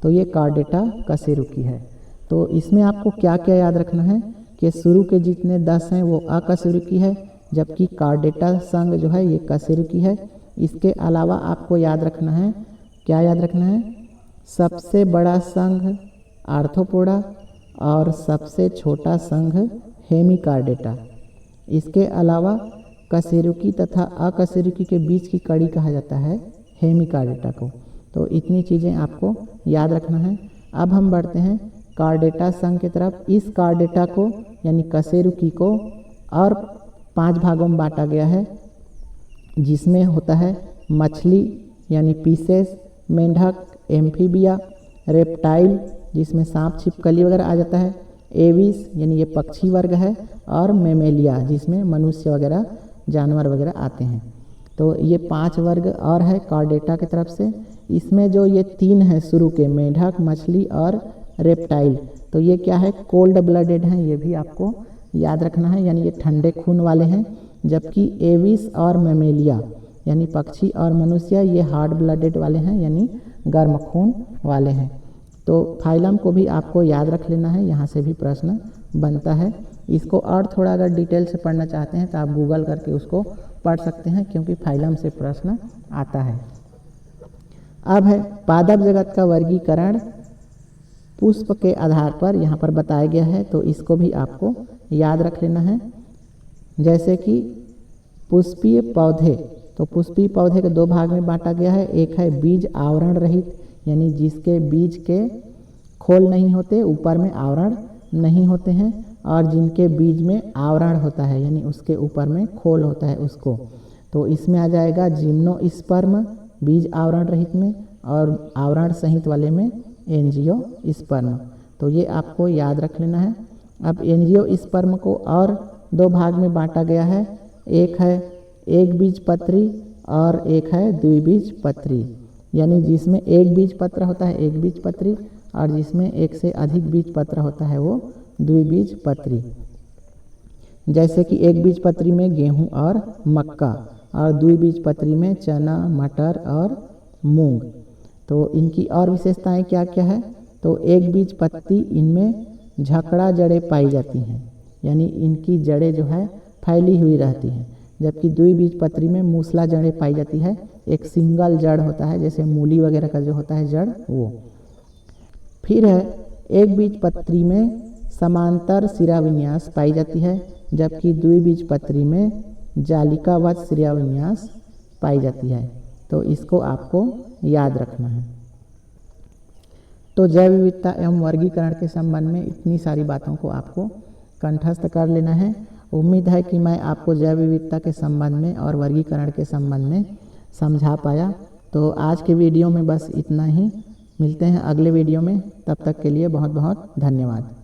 तो ये कार्डेटा कशेरुकी है। तो इसमें आपको क्या क्या याद रखना है कि शुरू के जितने 10 हैं वो अकशेरुकी है, जबकि कार्डेटा संघ जो है ये कशेरुकी है। इसके अलावा आपको याद रखना है, क्या याद रखना है? सबसे बड़ा संघ आर्थ्रोपोडा और सबसे छोटा संघ हेमिकार्डेटा। इसके अलावा कशेरुकी तथा अकशेरुकी के बीच की कड़ी कहा जाता है हेमिकार्डेटा को। तो इतनी चीज़ें आपको याद रखना है। अब हम बढ़ते हैं कार्डेटा संघ की तरफ। इस कार्डेटा को, यानी कशेरुकी को, और 5 भागों में बांटा गया है, जिसमें होता है मछली यानी पीसेस, मेंढक एम्फीबिया, रेप्टाइल जिसमें सांप छिपकली वगैरह आ जाता है, एविस यानी ये पक्षी वर्ग है, और मेमेलिया जिसमें मनुष्य वगैरह जानवर वगैरह आते हैं। तो ये 5 वर्ग और है कार्डेटा की तरफ से। इसमें जो ये 3 है शुरू के, मेंढक, मछली और रेप्टाइल, तो ये क्या है? कोल्ड ब्लडेड हैं, ये भी आपको याद रखना है, यानी ये ठंडे खून वाले हैं। जबकि एविस और मेमेलिया यानी पक्षी और मनुष्य ये हार्ड ब्लडेड वाले हैं, यानी गर्म खून वाले हैं। तो फाइलम को भी आपको याद रख लेना है, यहाँ से भी प्रश्न बनता है। इसको और थोड़ा अगर डिटेल से पढ़ना चाहते हैं तो आप गूगल करके उसको पढ़ सकते हैं, क्योंकि फाइलम से प्रश्न आता है। अब है पादप जगत का वर्गीकरण पुष्प के आधार पर यहाँ पर बताया गया है, तो इसको भी आपको याद रख लेना है। जैसे कि पुष्पीय पौधे, तो पुष्पीय पौधे के 2 भाग में बांटा गया है। एक है बीज आवरण रहित, यानी जिसके बीज के खोल नहीं होते, ऊपर में आवरण नहीं होते हैं, और जिनके बीज में आवरण होता है, यानी उसके ऊपर में खोल होता है उसको। तो इसमें आ जाएगा जिम्नोस्पर्म बीज आवरण रहित में, और आवरण सहित वाले में एंजियोस्पर्म। तो ये आपको याद रख लेना है। अब एंजियोस्पर्म को और 2 भाग में बांटा गया है। एक है एक बीज पत्री और एक है द्विबीज पत्री। यानी जिसमें एक बीजपत्र होता है एक बीजपत्री, और जिसमें एक से अधिक बीजपत्र होता है वो द्विबीजपत्री। जैसे कि एक बीजपत्री में गेहूं और मक्का, और द्विबीजपत्री में चना, मटर और मूंग। तो इनकी और विशेषताएं क्या क्या है? तो एक बीजपत्री इनमें झकड़ा जड़ें पाई जाती हैं, यानी इनकी जड़ें जो है फैली हुई रहती हैं, जबकि द्विबीजपत्री में मूसला जड़ें पाई जाती है। एक सिंगल जड़ होता है, जैसे मूली वगैरह का जो होता है जड़ वो। फिर है एक बीजपत्री में समांतर शिराविन्यास पाई जाती है, जबकि द्विबीजपत्री में जालिकावत शिराविन्यास पाई जाती है। तो इसको आपको याद रखना है। तो जैव विविधता एवं वर्गीकरण के संबंध में इतनी सारी बातों को आपको कंठस्थ कर लेना है। उम्मीद है कि मैं आपको जैव विविधता के संबंध में और वर्गीकरण के संबंध में समझा पाया। तो आज के वीडियो में बस इतना ही। मिलते हैं अगले वीडियो में, तब तक के लिए बहुत बहुत धन्यवाद।